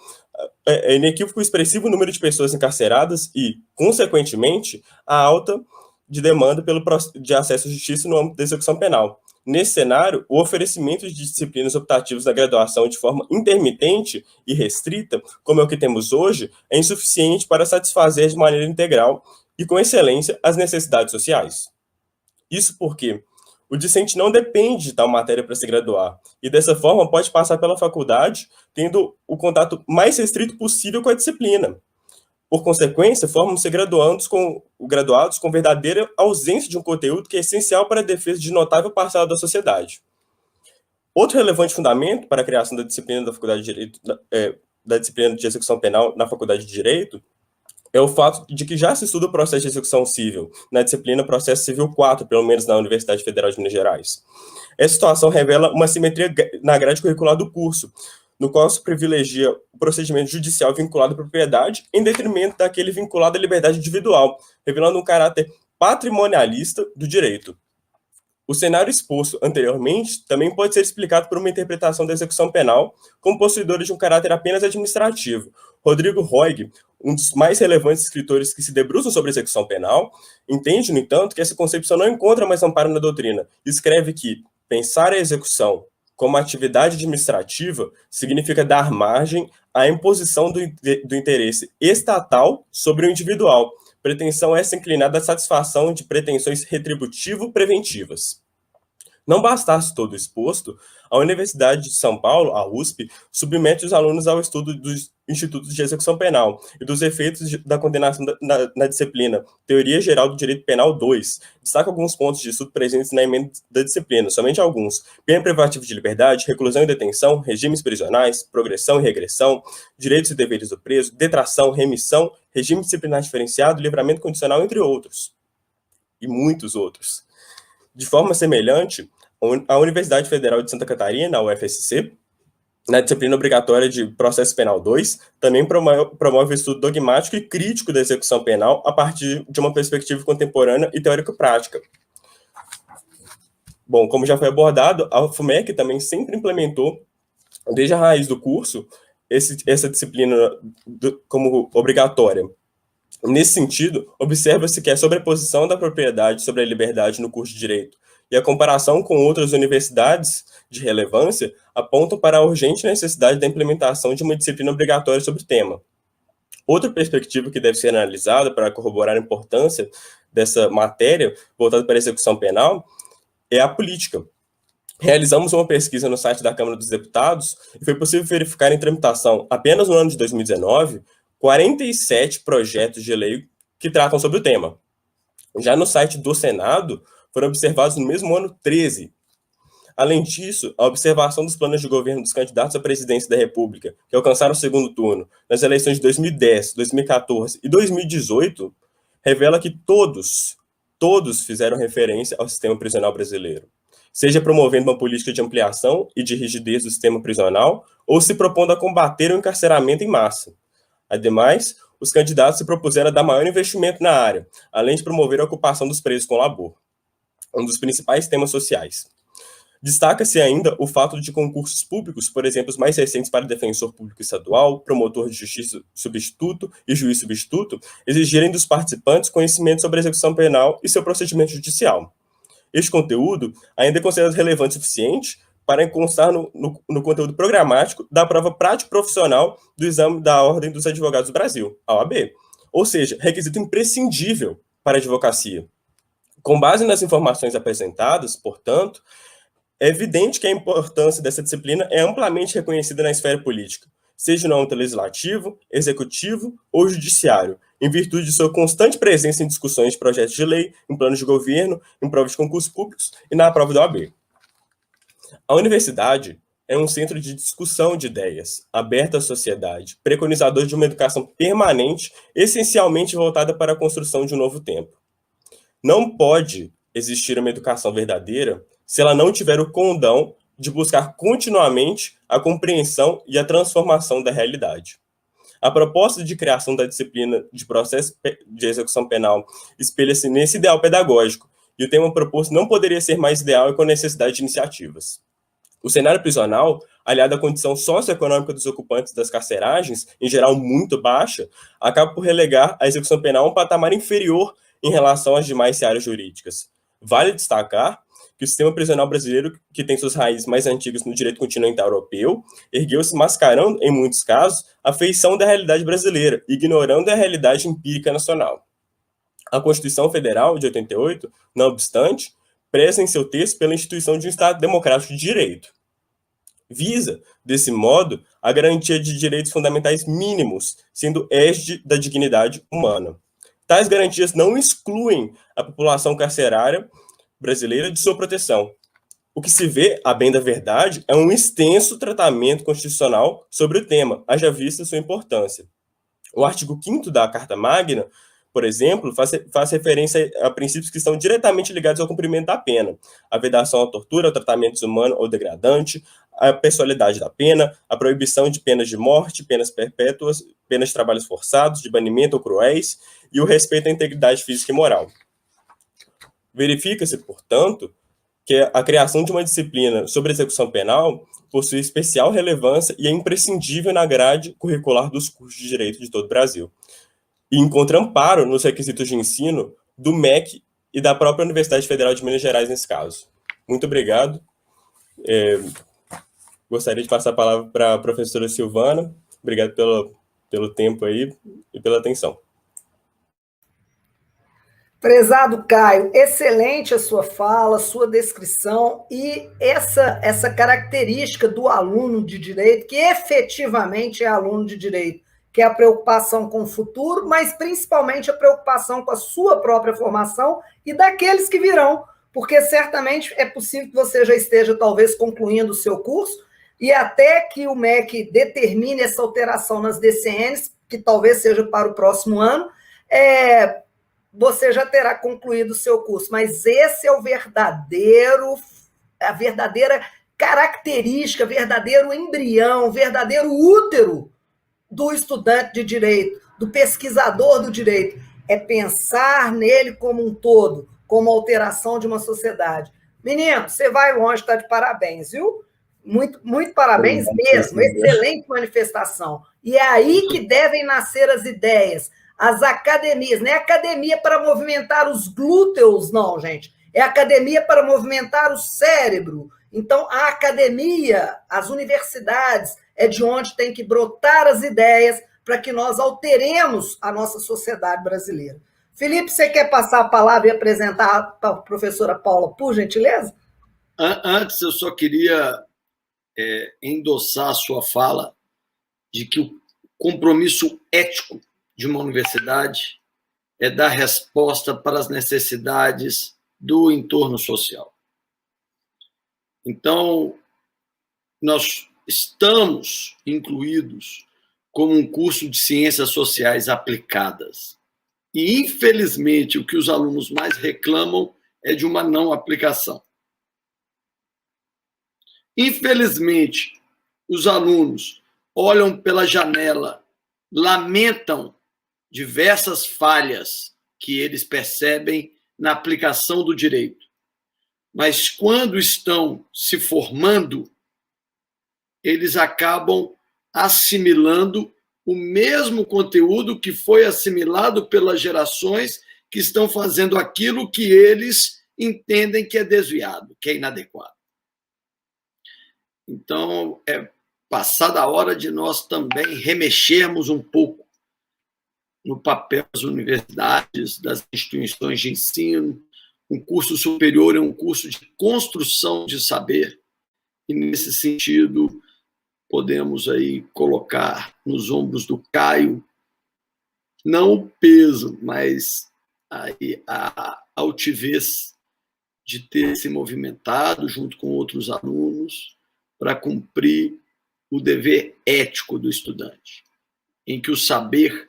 o expressivo número de pessoas encarceradas e, consequentemente, a alta de demanda de acesso à justiça no âmbito da execução penal. Nesse cenário, o oferecimento de disciplinas optativas na graduação de forma intermitente e restrita, como é o que temos hoje, é insuficiente para satisfazer de maneira integral e com excelência as necessidades sociais. Isso porque o discente não depende de tal matéria para se graduar, e dessa forma pode passar pela faculdade tendo o contato mais restrito possível com a disciplina. Por consequência, formam-se graduados com verdadeira ausência de um conteúdo que é essencial para a defesa de notável parcela da sociedade. Outro relevante fundamento para a criação da disciplina da Faculdade de Direito, da disciplina de execução penal na Faculdade de Direito, é o fato de que já se estuda o processo de execução civil, na disciplina Processo Civil 4, pelo menos na Universidade Federal de Minas Gerais. Essa situação revela uma simetria na grade curricular do curso, no qual se privilegia o procedimento judicial vinculado à propriedade em detrimento daquele vinculado à liberdade individual, revelando um caráter patrimonialista do direito. O cenário exposto anteriormente também pode ser explicado por uma interpretação da execução penal como possuidora de um caráter apenas administrativo. Rodrigo Roig, um dos mais relevantes escritores que se debruçam sobre a execução penal, entende, no entanto, que essa concepção não encontra mais amparo na doutrina. Escreve que pensar a execução como atividade administrativa significa dar margem à imposição do interesse estatal sobre o individual. Pretensão essa inclinada à satisfação de pretensões retributivo-preventivas. Não bastasse todo exposto, a Universidade de São Paulo, a USP, submete os alunos ao estudo dos institutos de execução penal e dos efeitos da condenação na disciplina Teoria Geral do Direito Penal 2. Destaca alguns pontos de estudo presentes na emenda da disciplina, somente alguns: pena privativa de liberdade, reclusão e detenção, regimes prisionais, progressão e regressão, direitos e deveres do preso, detração, remissão, regime disciplinar diferenciado, livramento condicional, entre outros. E muitos outros. De forma semelhante, a Universidade Federal de Santa Catarina, a UFSC, na disciplina obrigatória de Processo Penal 2, também promove o estudo dogmático e crítico da execução penal a partir de uma perspectiva contemporânea e teórico-prática. Bom, como já foi abordado, a FUMEC também sempre implementou, desde a raiz do curso, essa disciplina como obrigatória. Nesse sentido, observa-se que a sobreposição da propriedade sobre a liberdade no curso de Direito e a comparação com outras universidades de relevância apontam para a urgente necessidade da implementação de uma disciplina obrigatória sobre o tema. Outra perspectiva que deve ser analisada para corroborar a importância dessa matéria voltada para a execução penal é a política. Realizamos uma pesquisa no site da Câmara dos Deputados e foi possível verificar em tramitação, apenas no ano de 2019, 47 projetos de lei que tratam sobre o tema. Já no site do Senado, foram observados no mesmo ano 13. Além disso, a observação dos planos de governo dos candidatos à presidência da República, que alcançaram o segundo turno nas eleições de 2010, 2014 e 2018, revela que todos fizeram referência ao sistema prisional brasileiro, seja promovendo uma política de ampliação e de rigidez do sistema prisional, ou se propondo a combater o encarceramento em massa. Ademais, os candidatos se propuseram a dar maior investimento na área, além de promover a ocupação dos presos com labor, um dos principais temas sociais. Destaca-se ainda o fato de concursos públicos, por exemplo, os mais recentes para defensor público estadual, promotor de justiça substituto e juiz substituto, exigirem dos participantes conhecimento sobre a execução penal e seu procedimento judicial. Este conteúdo ainda é considerado relevante o suficiente para constar no conteúdo programático da prova prático-profissional do Exame da Ordem dos Advogados do Brasil, a OAB, ou seja, requisito imprescindível para a advocacia. Com base nas informações apresentadas, portanto, é evidente que a importância dessa disciplina é amplamente reconhecida na esfera política, seja no âmbito legislativo, executivo ou judiciário, em virtude de sua constante presença em discussões de projetos de lei, em planos de governo, em provas de concursos públicos e na prova da OAB. A universidade é um centro de discussão de ideias, aberta à sociedade, preconizador de uma educação permanente, essencialmente voltada para a construção de um novo tempo. Não pode existir uma educação verdadeira se ela não tiver o condão de buscar continuamente a compreensão e a transformação da realidade. A proposta de criação da disciplina de processo de execução penal espelha-se nesse ideal pedagógico, e o tema proposto não poderia ser mais ideal e com necessidade de iniciativas. O cenário prisional, aliado à condição socioeconômica dos ocupantes das carceragens, em geral muito baixa, acaba por relegar a execução penal a um patamar inferior em relação às demais áreas jurídicas. Vale destacar que o sistema prisional brasileiro, que tem suas raízes mais antigas no direito continental europeu, ergueu-se mascarando, em muitos casos, a feição da realidade brasileira, ignorando a realidade empírica nacional. A Constituição Federal de 88, não obstante, preza em seu texto pela instituição de um Estado democrático de direito. Visa, desse modo, a garantia de direitos fundamentais mínimos, sendo égide da dignidade humana. Tais garantias não excluem a população carcerária brasileira de sua proteção. O que se vê, a bem da verdade, é um extenso tratamento constitucional sobre o tema, haja vista sua importância. O artigo 5º da Carta Magna, por exemplo, faz referência a princípios que estão diretamente ligados ao cumprimento da pena: a vedação à tortura, ao tratamento desumano ou degradante, a pessoalidade da pena, a proibição de penas de morte, penas perpétuas, penas de trabalhos forçados, de banimento ou cruéis, e o respeito à integridade física e moral. Verifica-se, portanto, que a criação de uma disciplina sobre execução penal possui especial relevância e é imprescindível na grade curricular dos cursos de direito de todo o Brasil, e encontra amparo nos requisitos de ensino do MEC e da própria Universidade Federal de Minas Gerais nesse caso. Muito obrigado. Gostaria de passar a palavra para a professora Silvana. Obrigado pelo tempo aí e pela atenção. Prezado Caio, excelente a sua fala, sua descrição e essa característica do aluno de direito, que efetivamente é aluno de direito, que é a preocupação com o futuro, mas principalmente a preocupação com a sua própria formação e daqueles que virão, porque certamente é possível que você já esteja talvez concluindo o seu curso e até que o MEC determine essa alteração nas DCNs, que talvez seja para o próximo ano, você já terá concluído o seu curso, mas esse é a verdadeira característica, verdadeiro embrião, verdadeiro útero do estudante de direito, do pesquisador do direito, é pensar nele como um todo, como alteração de uma sociedade. Menino, você vai longe, está de parabéns, viu? Muito, muito parabéns mesmo, excelente manifestação. E é aí que devem nascer as ideias. As academias, não é academia para movimentar os glúteos, não, gente. É academia para movimentar o cérebro. Então, a academia, as universidades, é de onde tem que brotar as ideias para que nós alteremos a nossa sociedade brasileira. Felipe, você quer passar a palavra e apresentar para a professora Paula, por gentileza? Antes, eu só queria endossar a sua fala de que o compromisso ético de uma universidade é dar resposta para as necessidades do entorno social. Então, nós estamos incluídos como um curso de ciências sociais aplicadas. E, infelizmente, o que os alunos mais reclamam é de uma não aplicação. Infelizmente, os alunos olham pela janela, lamentam diversas falhas que eles percebem na aplicação do direito. Mas, quando estão se formando, eles acabam assimilando o mesmo conteúdo que foi assimilado pelas gerações que estão fazendo aquilo que eles entendem que é desviado, que é inadequado. Então, é passada a hora de nós também remexermos um pouco no papel das universidades, das instituições de ensino. Um curso superior é um curso de construção de saber, e, nesse sentido, podemos aí colocar nos ombros do Caio, não o peso, mas aí a altivez de ter se movimentado junto com outros alunos para cumprir o dever ético do estudante, em que o saber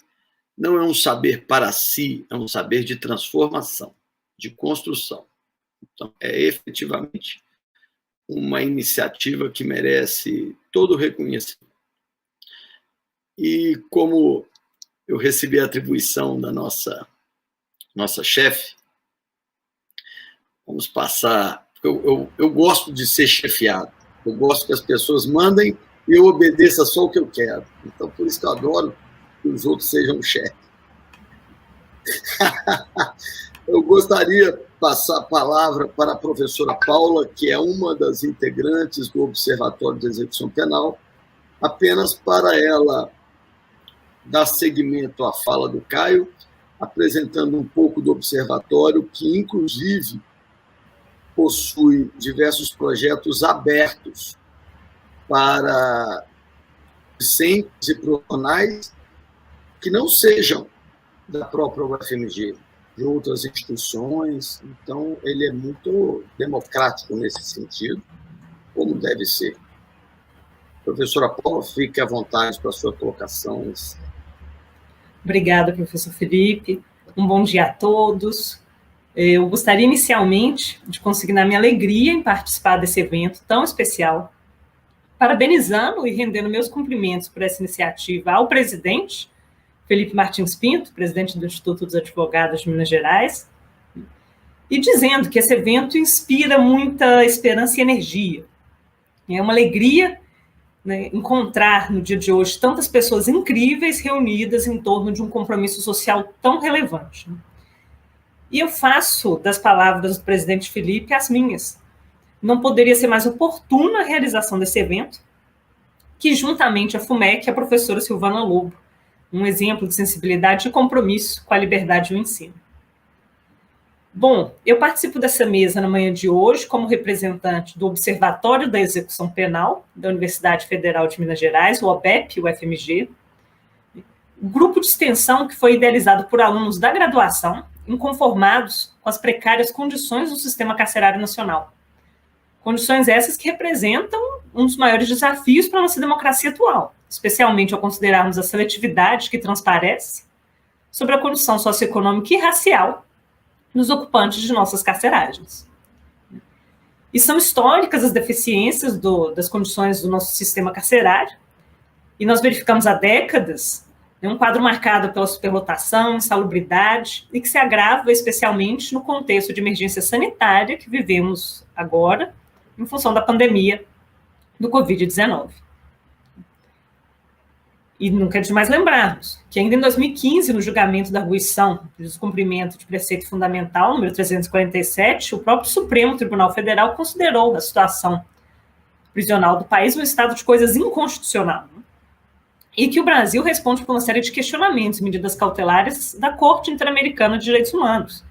não é um saber para si, é um saber de transformação, de construção. Então, é efetivamente uma iniciativa que merece todo o reconhecimento. E como eu recebi a atribuição da nossa chefe, vamos passar... Eu gosto de ser chefiado, eu gosto que as pessoas mandem e eu obedeça só o que eu quero. Então, por isso que eu adoro que os outros sejam chefes. Eu gostaria de passar a palavra para a professora Paula, que é uma das integrantes do Observatório de Execução Penal, apenas para ela dar seguimento à fala do Caio, apresentando um pouco do observatório, que, inclusive, possui diversos projetos abertos para docentes e profissionais que não sejam da própria UFMG, de outras instituições. Então, ele é muito democrático nesse sentido, como deve ser. Professora Paula, fique à vontade para a sua colocação. Obrigada, professor Felipe. Um bom dia a todos. Eu gostaria inicialmente de consignar minha alegria em participar desse evento tão especial, parabenizando e rendendo meus cumprimentos por essa iniciativa ao presidente, Felipe Martins Pinto, presidente do Instituto dos Advogados de Minas Gerais, e dizendo que esse evento inspira muita esperança e energia. É uma alegria, né, encontrar no dia de hoje tantas pessoas incríveis reunidas em torno de um compromisso social tão relevante. E eu faço das palavras do presidente Felipe as minhas. Não poderia ser mais oportuna a realização desse evento, que juntamente à FUMEC, a professora Silvana Lobo, um exemplo de sensibilidade e compromisso com a liberdade e o ensino. Bom, eu participo dessa mesa na manhã de hoje como representante do Observatório da Execução Penal da Universidade Federal de Minas Gerais, o OBEP, o UFMG, um grupo de extensão que foi idealizado por alunos da graduação, inconformados com as precárias condições do sistema carcerário nacional. Condições essas que representam um dos maiores desafios para a nossa democracia atual, especialmente ao considerarmos a seletividade que transparece sobre a condição socioeconômica e racial nos ocupantes de nossas carceragens. E são históricas as deficiências das condições do nosso sistema carcerário, e nós verificamos há décadas um quadro marcado pela superlotação, insalubridade, e que se agrava especialmente no contexto de emergência sanitária que vivemos agora, em função da pandemia do Covid-19. E nunca é demais lembrarmos que ainda em 2015, no julgamento da arguição de descumprimento de preceito fundamental, número 347, o próprio Supremo Tribunal Federal considerou a situação prisional do país um estado de coisas inconstitucional, né? E que o Brasil responde por uma série de questionamentos e medidas cautelares da Corte Interamericana de Direitos Humanos,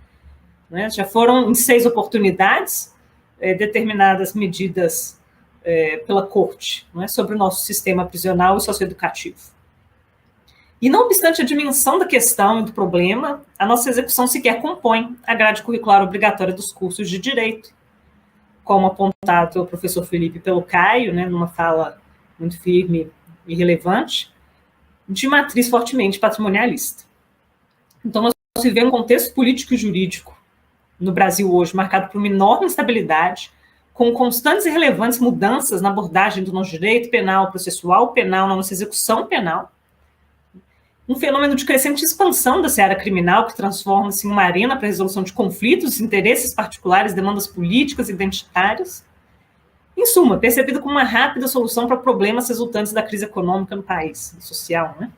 né? Já foram, em 6 oportunidades, determinadas medidas pela Corte, né, sobre o nosso sistema prisional e socioeducativo. E não obstante a dimensão da questão e do problema, a nossa execução sequer compõe a grade curricular obrigatória dos cursos de Direito, como apontado pelo professor Felipe e pelo Caio, né, numa fala muito firme e relevante, de matriz fortemente patrimonialista. Então, nós vivemos um contexto político e jurídico no Brasil hoje, marcado por uma enorme instabilidade, com constantes e relevantes mudanças na abordagem do nosso direito penal, processual penal, na nossa execução penal, um fenômeno de crescente expansão da seara criminal, que transforma-se em uma arena para a resolução de conflitos, interesses particulares, demandas políticas e identitárias, em suma, percebido como uma rápida solução para problemas resultantes da crise econômica no país, social, né?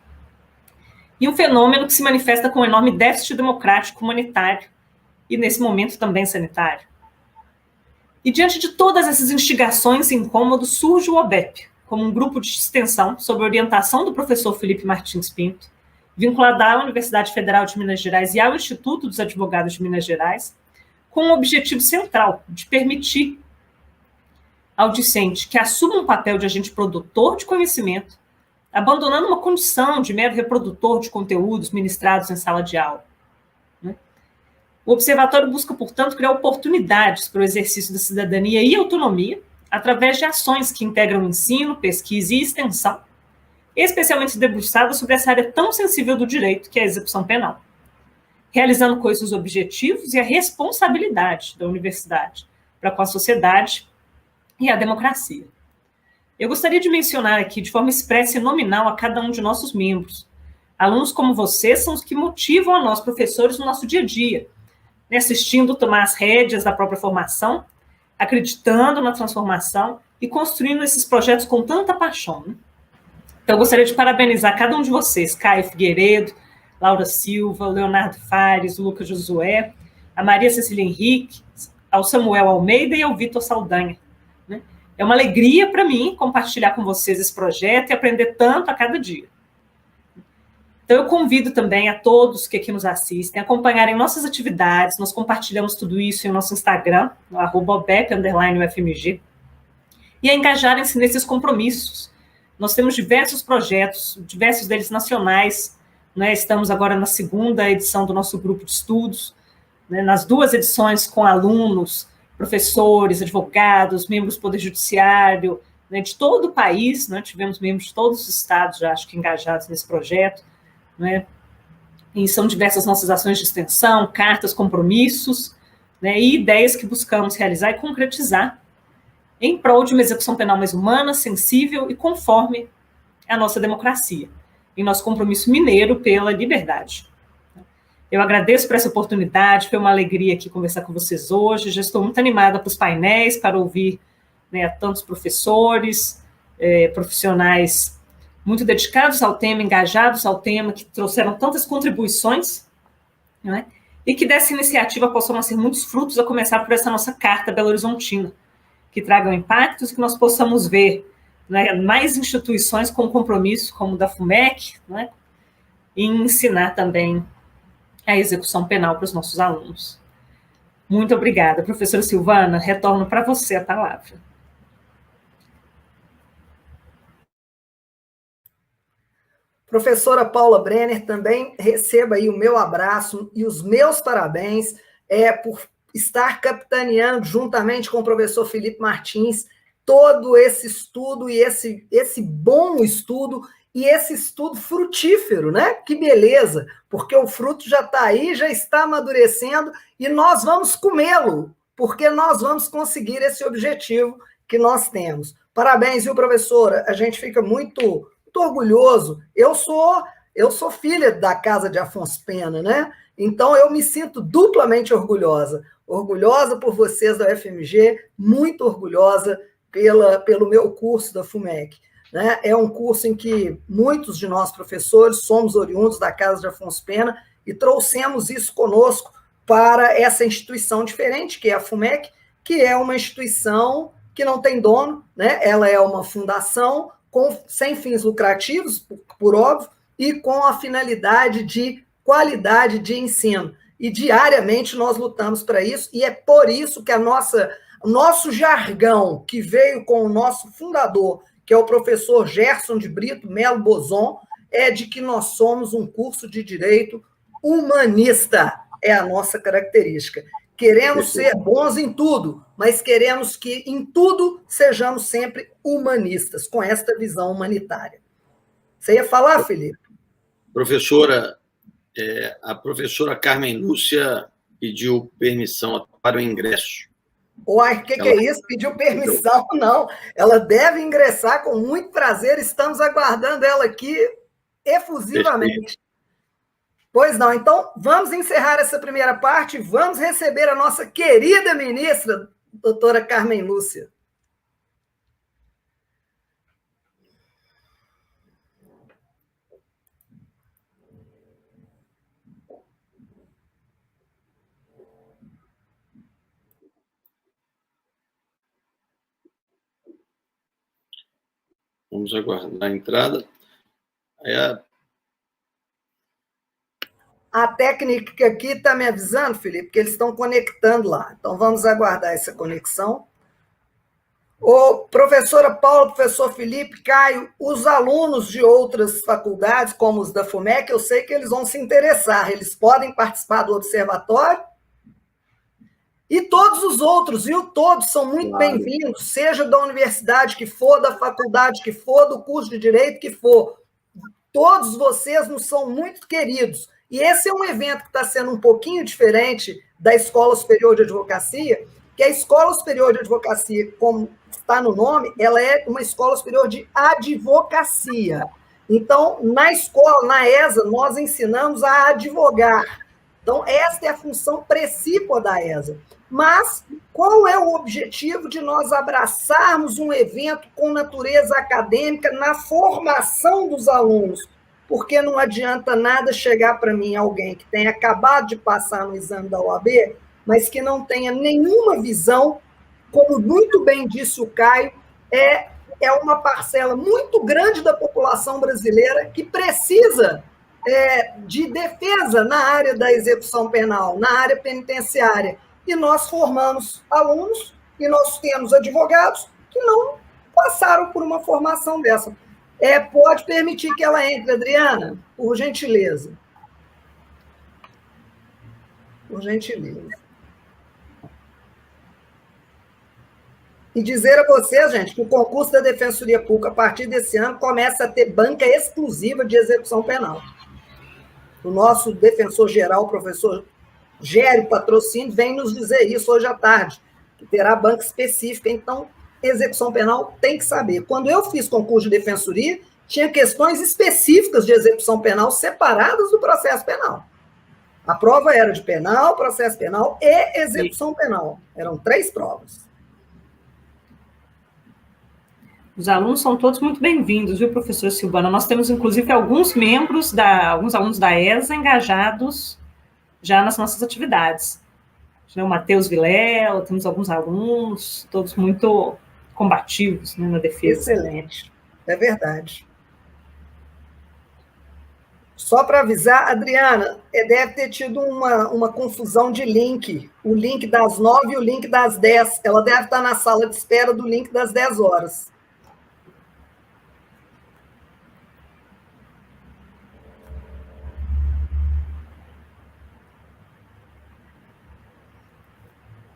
E um fenômeno que se manifesta com um enorme déficit democrático humanitário, e nesse momento também sanitário. E diante de todas essas instigações e incômodos, surge o OBEP, como um grupo de extensão sob a orientação do professor Felipe Martins Pinto, vinculado à Universidade Federal de Minas Gerais e ao Instituto dos Advogados de Minas Gerais, com o objetivo central de permitir ao discente que assuma um papel de agente produtor de conhecimento, abandonando uma condição de mero reprodutor de conteúdos ministrados em sala de aula. O Observatório busca, portanto, criar oportunidades para o exercício da cidadania e autonomia, através de ações que integram ensino, pesquisa e extensão, especialmente debruçadas sobre essa área tão sensível do direito, que é a execução penal, realizando com isso os objetivos e a responsabilidade da universidade para com a sociedade e a democracia. Eu gostaria de mencionar aqui, de forma expressa e nominal, a cada um de nossos membros. Alunos como vocês são os que motivam a nós, professores, no nosso dia a dia, né, assistindo tomar as rédeas da própria formação, acreditando na transformação e construindo esses projetos com tanta paixão. Né? Então, eu gostaria de parabenizar cada um de vocês, Caio Figueiredo, Laura Silva, o Leonardo Fares, o Lucas Josué, a Maria Cecília Henrique, ao Samuel Almeida e ao Vitor Saldanha. Né? É uma alegria para mim compartilhar com vocês esse projeto e aprender tanto a cada dia. Então, eu convido também a todos que aqui nos assistem a acompanharem nossas atividades. Nós compartilhamos tudo isso em nosso Instagram, no @obep_ufmg, e a engajarem-se nesses compromissos. Nós temos diversos projetos, diversos deles nacionais, né? Estamos agora na 2ª edição do nosso grupo de estudos, né? Nas 2 edições com alunos, professores, advogados, membros do Poder Judiciário, né? De todo o país, né? Tivemos membros de todos os estados, já acho que engajados nesse projeto, né? E são diversas nossas ações de extensão, cartas, compromissos, né? E ideias que buscamos realizar e concretizar em prol de uma execução penal mais humana, sensível e conforme a nossa democracia, em nosso compromisso mineiro pela liberdade. Eu agradeço por essa oportunidade, foi uma alegria aqui conversar com vocês hoje, já estou muito animada para os painéis, para ouvir, né, tantos professores, profissionais muito dedicados ao tema, engajados ao tema, que trouxeram tantas contribuições, né, e que dessa iniciativa possam nascer muitos frutos, a começar por essa nossa Carta Belo Horizontina, que tragam impactos, que nós possamos ver, né, mais instituições com compromisso, como o da FUMEC, né, e ensinar também a execução penal para os nossos alunos. Muito obrigada. Professora Silvana, retorno para você a palavra. Professora Paula Brenner, também receba aí o meu abraço e os meus parabéns por estar capitaneando, juntamente com o professor Felipe Martins, todo esse estudo e esse bom estudo, e esse estudo frutífero, né? Que beleza, porque o fruto já está aí, já está amadurecendo, e nós vamos comê-lo, porque nós vamos conseguir esse objetivo que nós temos. Parabéns, viu, professora? A gente fica muito orgulhoso. Eu sou filha da casa de Afonso Pena, né? Então eu me sinto duplamente orgulhosa. Orgulhosa por vocês da UFMG, muito orgulhosa pelo meu curso da FUMEC. Né? É um curso em que muitos de nós professores somos oriundos da casa de Afonso Pena e trouxemos isso conosco para essa instituição diferente, que é a FUMEC, que é uma instituição que não tem dono, né? Ela é uma fundação sem fins lucrativos, por óbvio, e com a finalidade de qualidade de ensino. E diariamente nós lutamos para isso, e é por isso que o nosso jargão, que veio com o nosso fundador, que é o professor Gerson de Brito Melo Bozon, é de que nós somos um curso de direito humanista, é a nossa característica. Queremos ser bons em tudo, mas queremos que em tudo sejamos sempre humanistas, com esta visão humanitária. Você ia falar, Felipe? Professora, a professora Carmen Lúcia pediu permissão para o ingresso. Uai, o que é isso? Pediu permissão? Não. Ela deve ingressar com muito prazer. Estamos aguardando ela aqui efusivamente. Perfeito. Pois não. Então, vamos encerrar essa primeira parte. Vamos receber a nossa querida ministra, doutora Carmen Lúcia. Vamos aguardar a entrada. A técnica aqui está me avisando, Felipe, que eles estão conectando lá. Então, vamos aguardar essa conexão. Professora Paula, professor Felipe, Caio, os alunos de outras faculdades, como os da FUMEC, eu sei que eles vão se interessar. Eles podem participar do observatório. E todos os outros, viu? Todos são muito bem-vindos, seja da universidade que for, da faculdade que for, do curso de Direito que for. Todos vocês nos são muito queridos. E esse é um evento que está sendo um pouquinho diferente da Escola Superior de Advocacia, que a Escola Superior de Advocacia, como está no nome, ela é uma escola superior de advocacia. Então, na escola, na ESA, nós ensinamos a advogar. Então, esta é a função precípua da ESA. Mas, qual é o objetivo de nós abraçarmos um evento com natureza acadêmica na formação dos alunos? Porque não adianta nada chegar para mim alguém que tenha acabado de passar no exame da OAB, mas que não tenha nenhuma visão, como muito bem disse o Caio, é uma parcela muito grande da população brasileira que precisa de defesa na área da execução penal, na área penitenciária. E nós formamos alunos e nós temos advogados que não passaram por uma formação dessa. Pode permitir que ela entre, Adriana, por gentileza. Por gentileza. E dizer a vocês, gente, que o concurso da Defensoria Pública, a partir desse ano, começa a ter banca exclusiva de execução penal. O nosso defensor-geral, o professor Gério Patrocínio, vem nos dizer isso hoje à tarde, que terá banca específica. Então, execução penal tem que saber. Quando eu fiz concurso de defensoria, tinha questões específicas de execução penal separadas do processo penal. A prova era de penal, processo penal e execução penal. Eram 3 provas. Os alunos são todos muito bem-vindos, viu, professora Silvana? Nós temos, inclusive, alguns alunos da ESA engajados já nas nossas atividades. O Matheus Vilela, temos alguns alunos, todos muito combativos, né, na defesa. Excelente, é verdade. Só para avisar, Adriana, deve ter tido uma confusão de link, o link das 9 e o link das 10. Ela deve estar na sala de espera do link das 10 horas.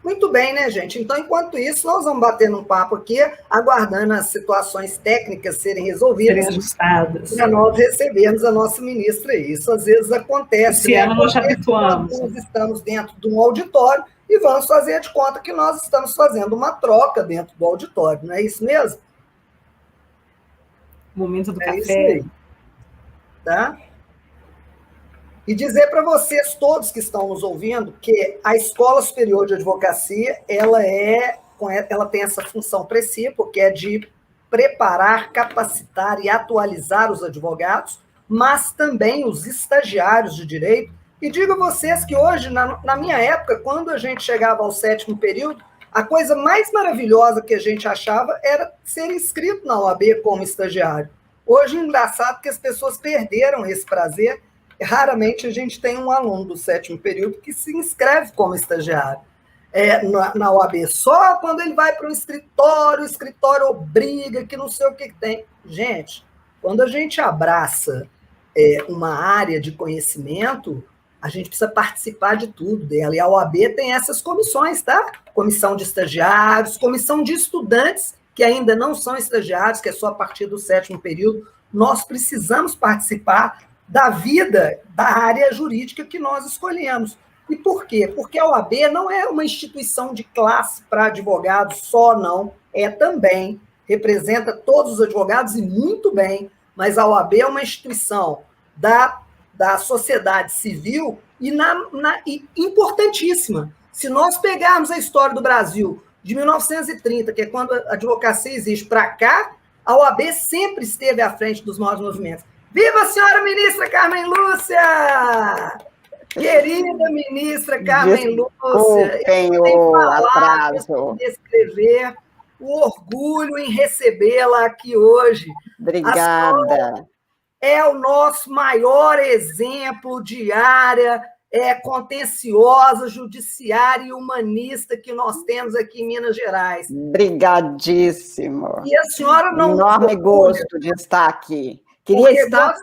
Muito bem, né, gente? Então, enquanto isso, nós vamos bater um papo aqui, aguardando as situações técnicas serem resolvidas. Serem ajustadas. Para nós recebermos a nossa ministra. Isso às vezes acontece. Esse ano nós já habituamos. Nós estamos dentro de um auditório e vamos fazer de conta que nós estamos fazendo uma troca dentro do auditório. Não é isso mesmo? Momento do café. Isso aí. Tá? E dizer para vocês todos que estão nos ouvindo que a Escola Superior de Advocacia, ela tem essa função precípua, que é de preparar, capacitar e atualizar os advogados, mas também os estagiários de direito. E digo a vocês que hoje, na minha época, quando a gente chegava ao 7º período, a coisa mais maravilhosa que a gente achava era ser inscrito na OAB como estagiário. Hoje, é engraçado que as pessoas perderam esse prazer. Raramente a gente tem um aluno do 7º período que se inscreve como estagiário na OAB. Só quando ele vai para o escritório obriga, que não sei o que tem. Gente, quando a gente abraça uma área de conhecimento, a gente precisa participar de tudo dela. E a OAB tem essas comissões, tá? Comissão de estagiários, comissão de estudantes que ainda não são estagiários, que é só a partir do 7º período. Nós precisamos participar da vida da área jurídica que nós escolhemos. E por quê? Porque a OAB não é uma instituição de classe para advogados só, não. Também, representa todos os advogados e muito bem, mas a OAB é uma instituição da sociedade civil e importantíssima. Se nós pegarmos a história do Brasil de 1930, que é quando a advocacia existe, para cá, a OAB sempre esteve à frente dos maiores movimentos. Viva a senhora ministra Carmen Lúcia! Querida ministra Carmen Lúcia, eu tenho palavras para descrever o orgulho em recebê-la aqui hoje. Obrigada. É o nosso maior exemplo de área contenciosa, judiciária e humanista que nós temos aqui em Minas Gerais. Obrigadíssimo. E a senhora não... Enorme gosto de estar aqui. Queria estar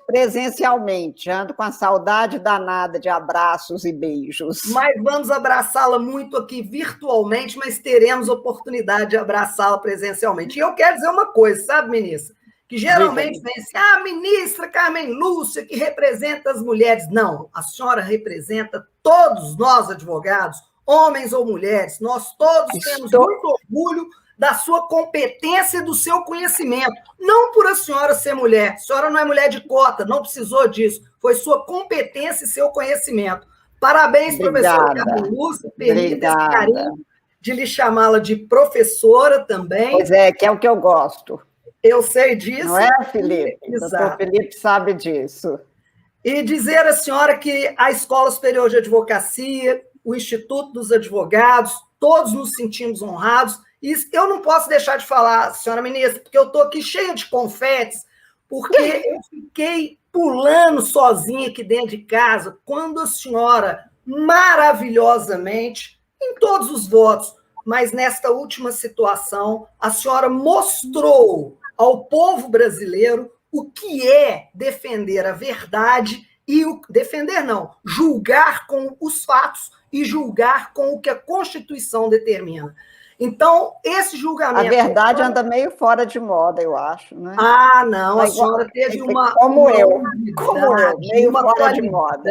presencialmente, ando com a saudade danada de abraços e beijos. Mas vamos abraçá-la muito aqui virtualmente, mas teremos oportunidade de abraçá-la presencialmente. E eu quero dizer uma coisa, sabe, ministra? Que geralmente vem assim, a ministra Carmen Lúcia, que representa as mulheres. Não, a senhora representa todos nós, advogados, homens ou mulheres, nós todos temos muito orgulho da sua competência e do seu conhecimento. Não por a senhora ser mulher. A senhora não é mulher de cota, não precisou disso. Foi sua competência e seu conhecimento. Parabéns, professora Carmen Lúcia. Permita esse carinho de lhe chamá-la de professora também. Pois é, que é o que eu gosto. Eu sei disso. Não é, Felipe? O doutor Felipe sabe disso. E dizer à senhora que a Escola Superior de Advocacia, o Instituto dos Advogados, todos nos sentimos honrados. E eu não posso deixar de falar, senhora ministra, porque eu estou aqui cheia de confetes, porque eu fiquei pulando sozinha aqui dentro de casa quando a senhora, maravilhosamente, em todos os votos, mas nesta última situação, a senhora mostrou ao povo brasileiro o que é defender a verdade e julgar com os fatos e julgar com o que a Constituição determina. Então, esse julgamento... A verdade anda meio fora de moda, eu acho, né? Ah, não, a senhora teve uma... Como eu, meio uma fora de moda.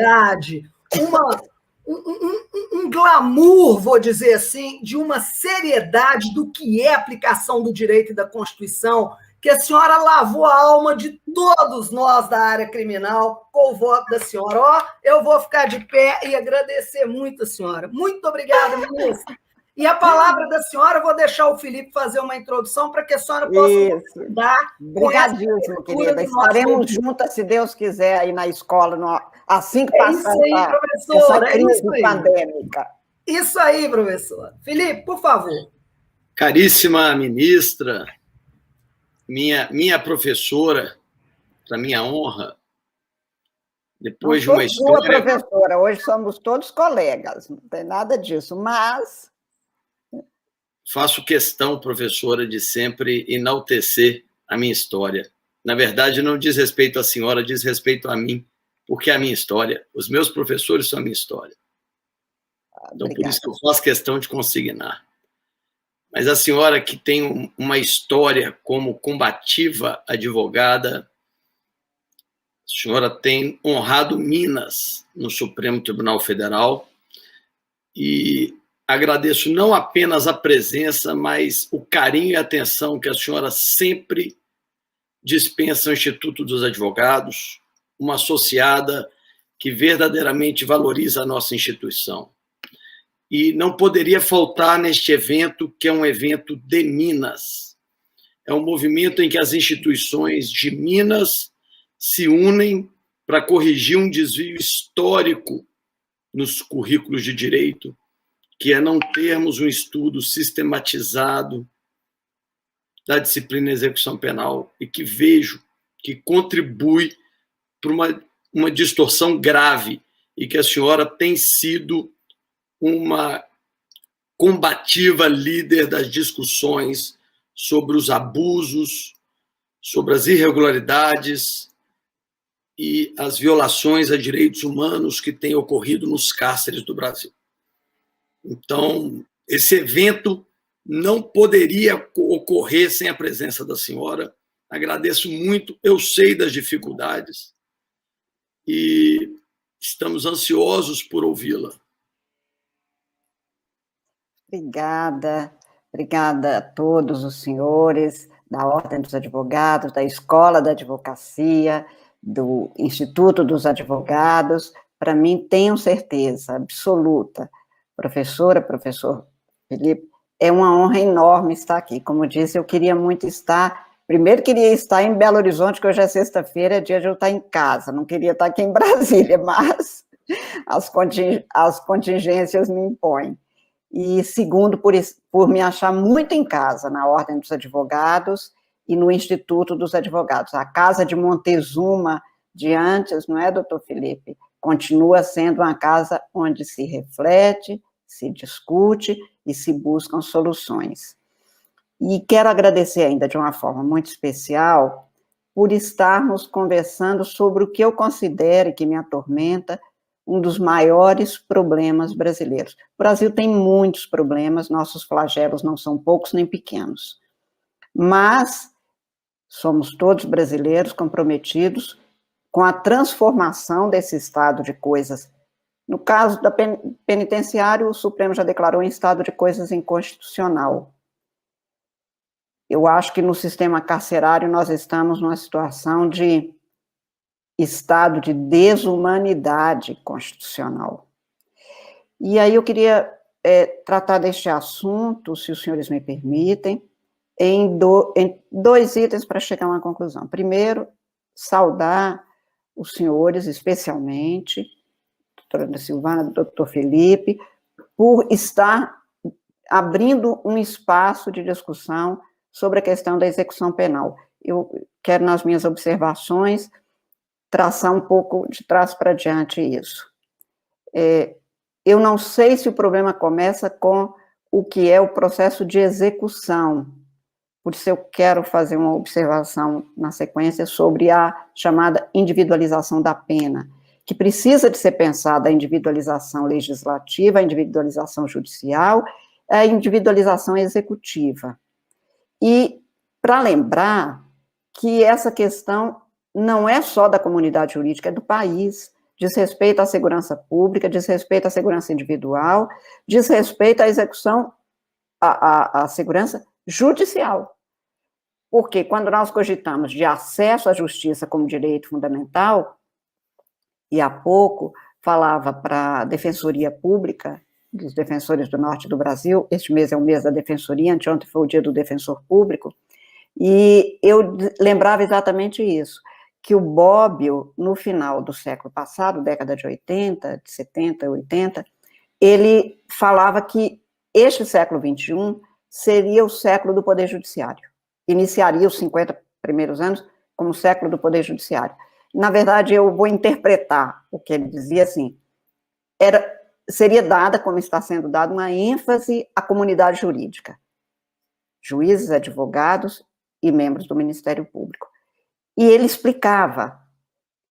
Um glamour, vou dizer assim, de uma seriedade do que é a aplicação do direito e da Constituição, que a senhora lavou a alma de todos nós da área criminal com o voto da senhora. Ó, eu vou ficar de pé e agradecer muito a senhora. Muito obrigada, ministra. E a palavra da senhora, eu vou deixar o Felipe fazer uma introdução para que a senhora possa dar. Obrigadíssimo, querida. Estaremos juntas, se Deus quiser, aí na escola, assim que passar essa crise pandêmica. Isso aí, professor. Felipe, por favor. Caríssima ministra, minha professora, para minha honra, depois de uma história... Sua professora, hoje somos todos colegas, não tem nada disso, mas... Faço questão, professora, de sempre enaltecer a minha história. Na verdade, não diz respeito à senhora, diz respeito a mim, porque é a minha história. Os meus professores são a minha história. Então, por isso que eu faço questão de consignar. Mas a senhora que tem uma história como combativa advogada, a senhora tem honrado Minas no Supremo Tribunal Federal e agradeço não apenas a presença, mas o carinho e a atenção que a senhora sempre dispensa ao Instituto dos Advogados, uma associada que verdadeiramente valoriza a nossa instituição. E não poderia faltar neste evento, que é um evento de Minas. É um movimento em que as instituições de Minas se unem para corrigir um desvio histórico nos currículos de direito, que é não termos um estudo sistematizado da disciplina de execução penal e que vejo que contribui para uma distorção grave e que a senhora tem sido uma combativa líder das discussões sobre os abusos, sobre as irregularidades e as violações a direitos humanos que têm ocorrido nos cárceres do Brasil. Então, esse evento não poderia ocorrer sem a presença da senhora. Agradeço muito, eu sei das dificuldades e estamos ansiosos por ouvi-la. Obrigada a todos os senhores da Ordem dos Advogados, da Escola da Advocacia, do Instituto dos Advogados. Para mim, tenho certeza absoluta, professor Felipe, é uma honra enorme estar aqui. Como disse, eu queria muito estar, primeiro queria estar em Belo Horizonte, que hoje é sexta-feira, é dia de eu estar em casa, não queria estar aqui em Brasília, mas as contingências me impõem. E segundo, por me achar muito em casa na Ordem dos Advogados e no Instituto dos Advogados. A Casa de Montezuma de antes, não é, doutor Felipe? Continua sendo uma casa onde se reflete, se discute e se buscam soluções. E quero agradecer ainda de uma forma muito especial por estarmos conversando sobre o que eu considero e que me atormenta um dos maiores problemas brasileiros. O Brasil tem muitos problemas, nossos flagelos não são poucos nem pequenos, mas somos todos brasileiros comprometidos com a transformação desse estado de coisas No caso da penitenciário, o Supremo já declarou em estado de coisas inconstitucional. Eu acho que no sistema carcerário nós estamos numa situação de estado de desumanidade constitucional. E aí eu queria tratar deste assunto, se os senhores me permitem, em dois itens para chegar a uma conclusão. Primeiro, saudar os senhores, especialmente, a doutora Silvana, o doutor Felipe, por estar abrindo um espaço de discussão sobre a questão da execução penal. Eu quero, nas minhas observações, traçar um pouco de trás para diante isso. Eu não sei se o problema começa com o que é o processo de execução, por isso eu quero fazer uma observação na sequência sobre a chamada individualização da pena, que precisa de ser pensada a individualização legislativa, a individualização judicial, a individualização executiva. E para lembrar que essa questão não é só da comunidade jurídica, é do país, diz respeito à segurança pública, diz respeito à segurança individual, diz respeito à execução, à segurança judicial. Porque quando nós cogitamos de acesso à justiça como direito fundamental, e há pouco falava para a Defensoria Pública, dos defensores do norte do Brasil, este mês é o mês da Defensoria, anteontem foi o dia do Defensor Público, e eu lembrava exatamente isso, que o Bobbio, no final do século passado, década de 80, de 70, 80, ele falava que este século XXI seria o século do Poder Judiciário. Iniciaria os 50 primeiros anos como o século do Poder Judiciário. Na verdade, eu vou interpretar o que ele dizia assim, seria dada, como está sendo dada, uma ênfase à comunidade jurídica, juízes, advogados e membros do Ministério Público. E ele explicava,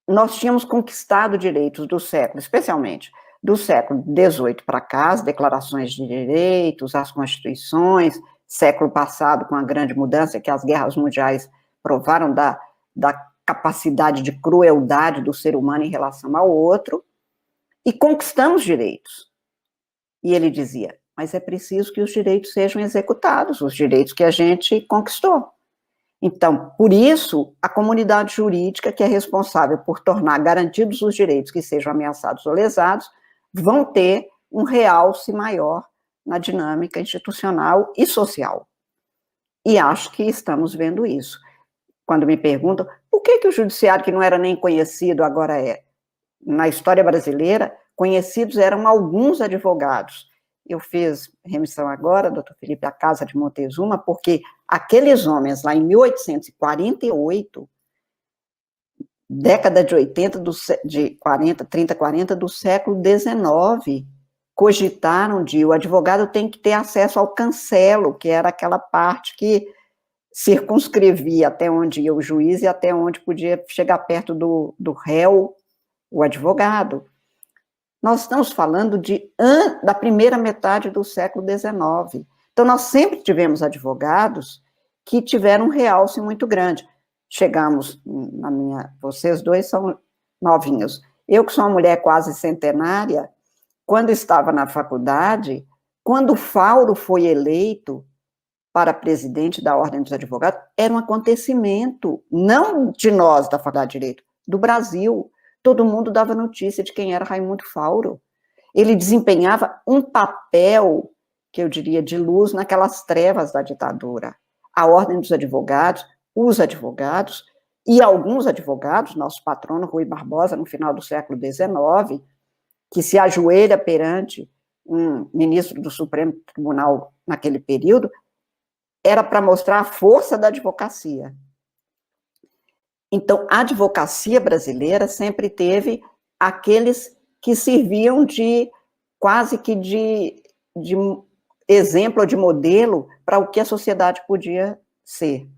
nós tínhamos conquistado direitos do século, especialmente do século XVIII para cá, as declarações de direitos, as constituições, século passado, com a grande mudança que as guerras mundiais provaram da capacidade de crueldade do ser humano em relação ao outro, e conquistamos direitos. E ele dizia, mas é preciso que os direitos sejam executados, os direitos que a gente conquistou. Então, por isso, a comunidade jurídica, que é responsável por tornar garantidos os direitos que sejam ameaçados ou lesados, vão ter um realce maior na dinâmica institucional e social. E acho que estamos vendo isso. Quando me perguntam, por que o judiciário, que não era nem conhecido, agora é? Na história brasileira, conhecidos eram alguns advogados. Eu fiz remissão agora, doutor Felipe, à Casa de Montezuma, porque aqueles homens lá em 1848, década de 80, de 40, 30, 40 do século XIX, cogitaram o advogado tem que ter acesso ao cancelo, que era aquela parte que circunscrevia até onde ia o juiz e até onde podia chegar perto do réu, o advogado. Nós estamos falando da primeira metade do século XIX. Então, nós sempre tivemos advogados que tiveram um realce muito grande. Chegamos, vocês dois são novinhos. Eu, que sou uma mulher quase centenária, quando estava na faculdade, quando o Fauro foi eleito para presidente da Ordem dos Advogados, era um acontecimento, não de nós da Faculdade de Direito, do Brasil. Todo mundo dava notícia de quem era Raimundo Fauro. Ele desempenhava um papel, que eu diria, de luz naquelas trevas da ditadura. A Ordem dos Advogados, os advogados, e alguns advogados, nosso patrono Rui Barbosa, no final do século XIX, que se ajoelha perante um ministro do Supremo Tribunal naquele período, era para mostrar a força da advocacia. Então, a advocacia brasileira sempre teve aqueles que serviam quase que de exemplo, de modelo para o que a sociedade podia ser.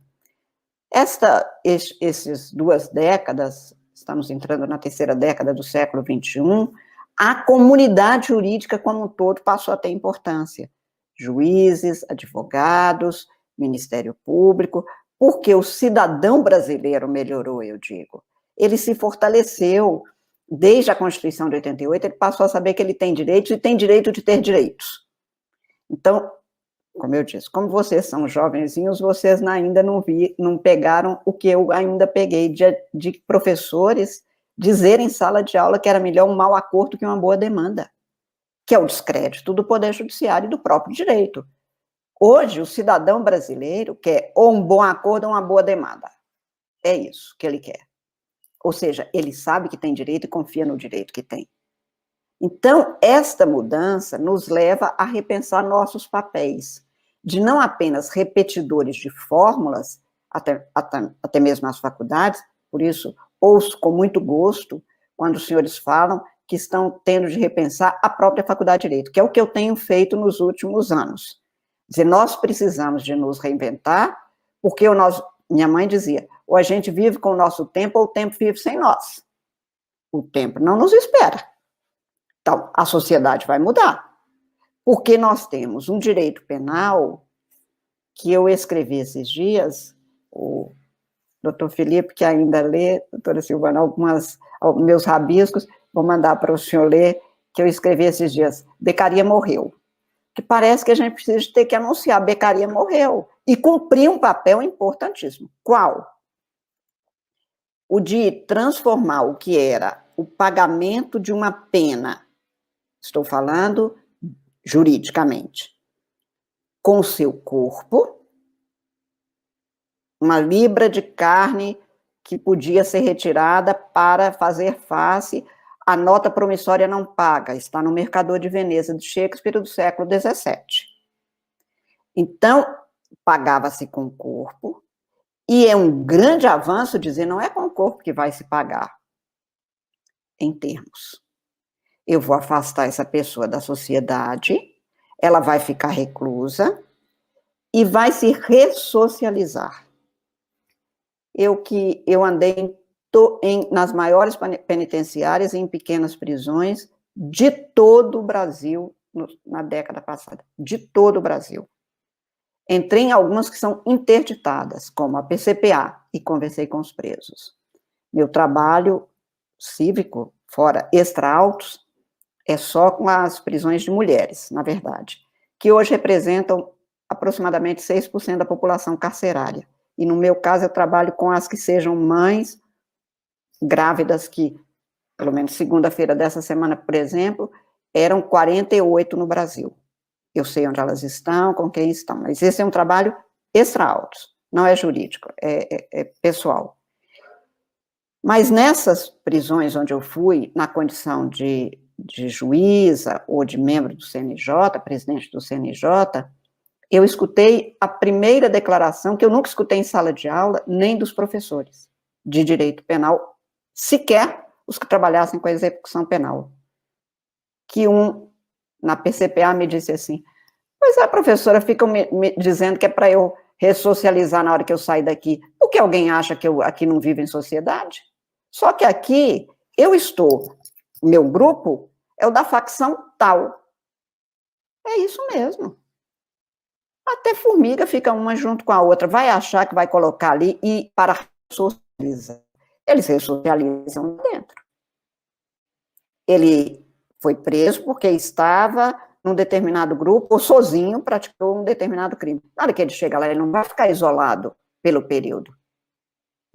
Essas 2 décadas, estamos entrando na 3ª década do século XXI, a comunidade jurídica como um todo passou a ter importância. Juízes, advogados, Ministério Público, porque o cidadão brasileiro melhorou, eu digo. Ele se fortaleceu, desde a Constituição de 88, ele passou a saber que ele tem direitos e tem direito de ter direitos. Então, como eu disse, como vocês são jovenzinhos, vocês ainda não pegaram o que eu ainda peguei de professores dizerem em sala de aula que era melhor um mau acordo que uma boa demanda, que é o descrédito do Poder Judiciário e do próprio direito. Hoje, o cidadão brasileiro quer ou um bom acordo ou uma boa demanda. É isso que ele quer. Ou seja, ele sabe que tem direito e confia no direito que tem. Então, esta mudança nos leva a repensar nossos papéis, de não apenas repetidores de fórmulas, até mesmo nas faculdades, por isso, ouço com muito gosto quando os senhores falam que estão tendo de repensar a própria Faculdade de Direito, que é o que eu tenho feito nos últimos anos. Quer dizer, nós precisamos de nos reinventar, porque minha mãe dizia, ou a gente vive com o nosso tempo, ou o tempo vive sem nós. O tempo não nos espera. Então, a sociedade vai mudar, porque nós temos um direito penal que eu escrevi esses dias, o doutor Felipe, que ainda lê, doutora Silvana, meus rabiscos, vou mandar para o senhor ler, que eu escrevi esses dias, Beccaria morreu. Que parece que a gente precisa ter que anunciar, Beccaria morreu, e cumprir um papel importantíssimo. Qual? O de transformar o que era o pagamento de uma pena, estou falando juridicamente, com o seu corpo, uma libra de carne que podia ser retirada para fazer face à nota promissória não paga, está no Mercador de Veneza de Shakespeare do século XVII. Então, pagava-se com o corpo, e é um grande avanço dizer, não é com o corpo que vai se pagar, em termos. Eu vou afastar essa pessoa da sociedade, ela vai ficar reclusa e vai se ressocializar. Eu andei nas maiores penitenciárias e em pequenas prisões de todo o Brasil na década passada, de todo o Brasil. Entrei em algumas que são interditadas, como a PCPA, e conversei com os presos. Meu trabalho cívico, fora extra-autos, é só com as prisões de mulheres, na verdade, que hoje representam aproximadamente 6% da população carcerária. E no meu caso, eu trabalho com as que sejam mães grávidas, que, pelo menos segunda-feira dessa semana, por exemplo, eram 48 no Brasil. Eu sei onde elas estão, com quem estão, mas esse é um trabalho extra-autos, não é jurídico, é pessoal. Mas nessas prisões onde eu fui, na condição de juíza ou de membro do CNJ, presidente do CNJ, eu escutei a primeira declaração, que eu nunca escutei em sala de aula, nem dos professores de direito penal, sequer os que trabalhassem com a execução penal. Que na PCPA, me disse assim, pois a professora fica me dizendo que é para eu ressocializar na hora que eu sair daqui, porque alguém acha que eu aqui não vivo em sociedade? Só que aqui, meu grupo é o da facção tal. É isso mesmo. Até formiga fica uma junto com a outra, vai achar que vai colocar ali e para socializar. Eles ressocializam dentro. Ele foi preso porque estava num determinado grupo, ou sozinho praticou um determinado crime. Na hora que ele chega lá, ele não vai ficar isolado pelo período.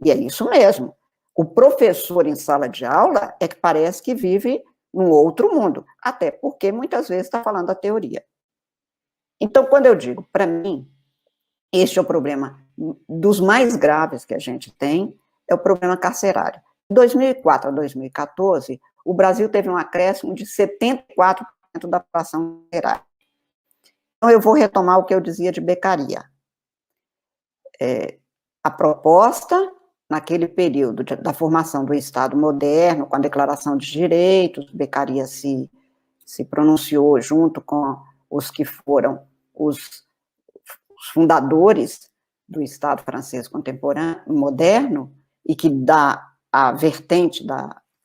E é isso mesmo. O professor em sala de aula é que parece que vive num outro mundo, até porque muitas vezes está falando a teoria. Então, quando eu digo, para mim, este é o problema dos mais graves que a gente tem, é o problema carcerário. De 2004 a 2014, o Brasil teve um acréscimo de 74% da população carcerária. Então, eu vou retomar o que eu dizia de Beccaria. A proposta, naquele período da formação do Estado moderno, com a Declaração de Direitos, Beccaria se pronunciou junto com os que foram os fundadores do Estado francês contemporâneo, moderno, e que dá a vertente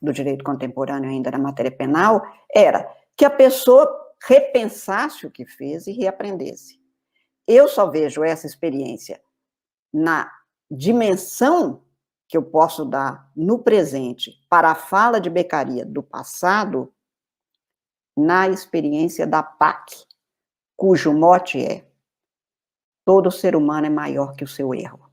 do direito contemporâneo ainda na matéria penal, era que a pessoa repensasse o que fez e reaprendesse. Eu só vejo essa experiência na dimensão que eu posso dar no presente para a fala de Beccaria do passado, na experiência da PAC, cujo mote é: todo ser humano é maior que o seu erro.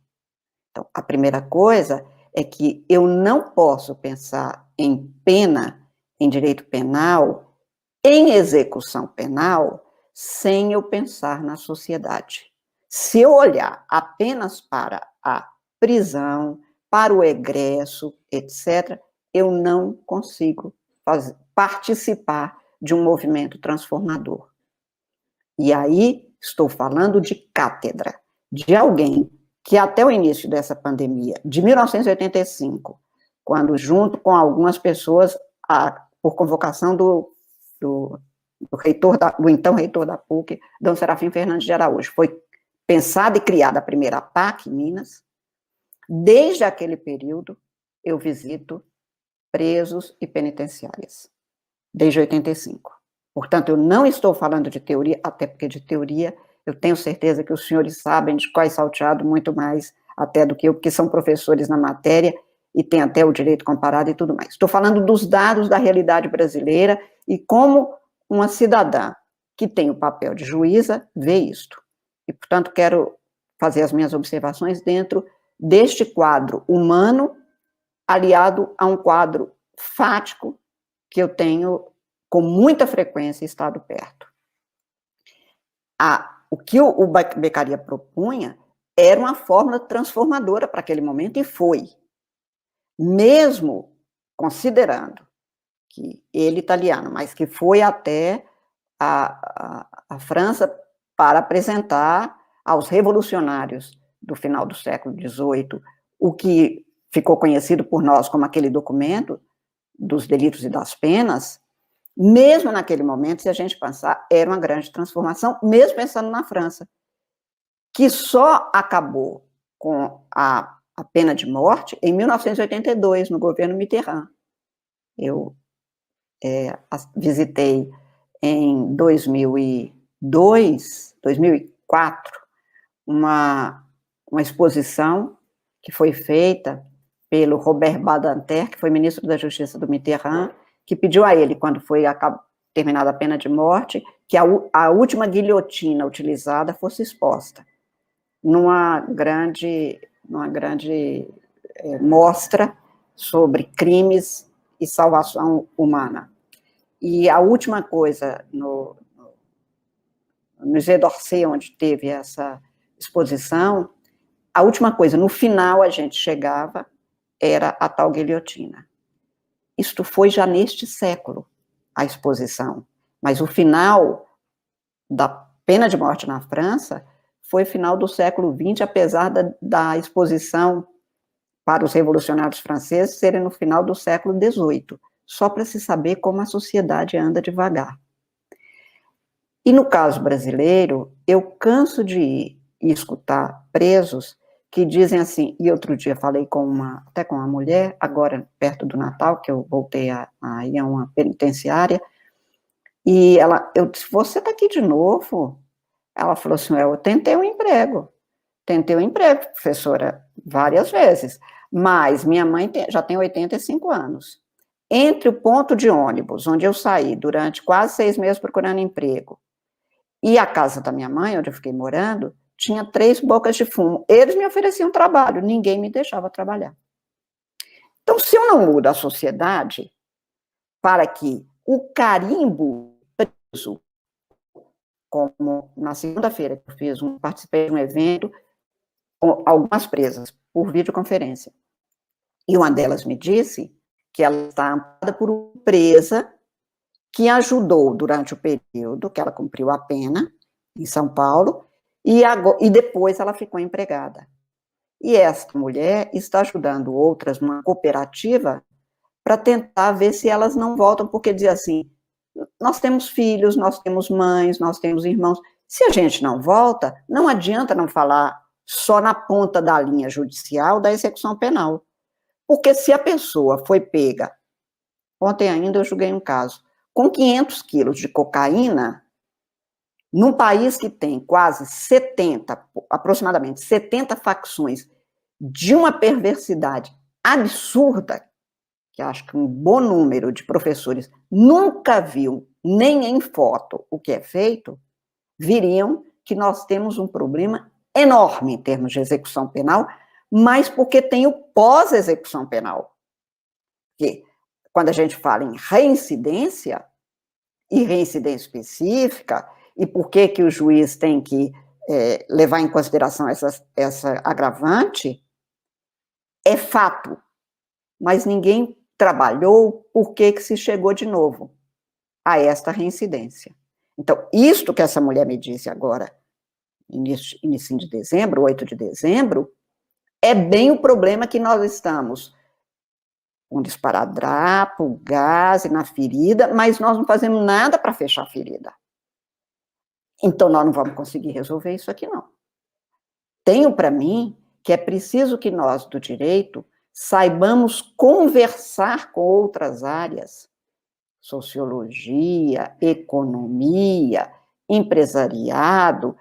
Então, a primeira coisa é que eu não posso pensar em pena, em direito penal, em execução penal, sem eu pensar na sociedade. Se eu olhar apenas para a prisão, para o egresso, etc., eu não consigo participar de um movimento transformador. E aí estou falando de cátedra, de alguém que até o início dessa pandemia, de 1985, quando junto com algumas pessoas, por convocação do então reitor da PUC, Dom Serafim Fernandes de Araújo, foi pensada e criada a primeira PAC em Minas. Desde aquele período, eu visito presos e penitenciárias, desde 85. Portanto, eu não estou falando de teoria, até porque de teoria eu tenho certeza que os senhores sabem de qual é salteado muito mais até do que eu, porque são professores na matéria e têm até o direito comparado e tudo mais. Estou falando dos dados da realidade brasileira e como uma cidadã que tem o papel de juíza vê isto. E, portanto, quero fazer as minhas observações dentro deste quadro humano, aliado a um quadro fático que eu tenho com muita frequência estado perto. O que o Beccaria propunha era uma fórmula transformadora para aquele momento, e foi. Mesmo considerando que ele italiano, mas que foi até a França para apresentar aos revolucionários do final do século XVIII o que ficou conhecido por nós como aquele documento dos delitos e das penas. Mesmo naquele momento, se a gente pensar, era uma grande transformação, mesmo pensando na França, que só acabou com a pena de morte em 1982, no governo Mitterrand. Eu visitei em 2004, uma exposição que foi feita pelo Robert Badinter, que foi ministro da Justiça do Mitterrand, que pediu a ele, quando foi terminada a pena de morte, que a última guilhotina utilizada fosse exposta numa grande mostra sobre crimes e salvação humana. E a última coisa, no Musée d'Orsay, onde teve essa exposição, a última coisa, no final a gente chegava, era a tal guilhotina. Isto foi já neste século, a exposição. Mas o final da pena de morte na França foi final do século XX, apesar da exposição para os revolucionários franceses serem no final do século XVIII, só para se saber como a sociedade anda devagar. E no caso brasileiro, eu canso de ir e escutar presos que dizem assim, e outro dia falei até com uma mulher, agora perto do Natal, que eu voltei a ir a uma penitenciária, e eu disse, você está aqui de novo? Ela falou assim, eu tentei um emprego, professora, várias vezes, mas minha mãe já tem 85 anos. Entre o ponto de ônibus, onde eu saí durante quase 6 meses procurando emprego, e a casa da minha mãe, onde eu fiquei morando, tinha 3 bocas de fumo. Eles me ofereciam trabalho, ninguém me deixava trabalhar. Então, se eu não mudo a sociedade para que o carimbo preso, como na segunda-feira que eu participei de um evento com algumas presas por videoconferência, e uma delas me disse que ela está amparada por uma presa que ajudou durante o período que ela cumpriu a pena em São Paulo, e depois ela ficou empregada. E esta mulher está ajudando outras numa cooperativa para tentar ver se elas não voltam, porque diz assim, nós temos filhos, nós temos mães, nós temos irmãos, se a gente não volta, não adianta não falar só na ponta da linha judicial da execução penal, porque se a pessoa foi pega, ontem ainda eu julguei um caso, com 500 quilos de cocaína, num país que tem quase aproximadamente 70 facções de uma perversidade absurda, que acho que um bom número de professores nunca viu, nem em foto, o que é feito, viriam que nós temos um problema enorme em termos de execução penal, mas porque tem o pós-execução penal. Porque quando a gente fala em reincidência, e reincidência específica, e por que o juiz tem que levar em consideração essa agravante, é fato, mas ninguém trabalhou por que se chegou de novo a esta reincidência. Então, isto que essa mulher me disse agora, início de dezembro, 8 de dezembro, é bem o problema que nós estamos com esparadrapo, gás na ferida, mas nós não fazemos nada para fechar a ferida. Então, nós não vamos conseguir resolver isso aqui, não. Tenho para mim que é preciso que nós, do direito, saibamos conversar com outras áreas, sociologia, economia, empresariado,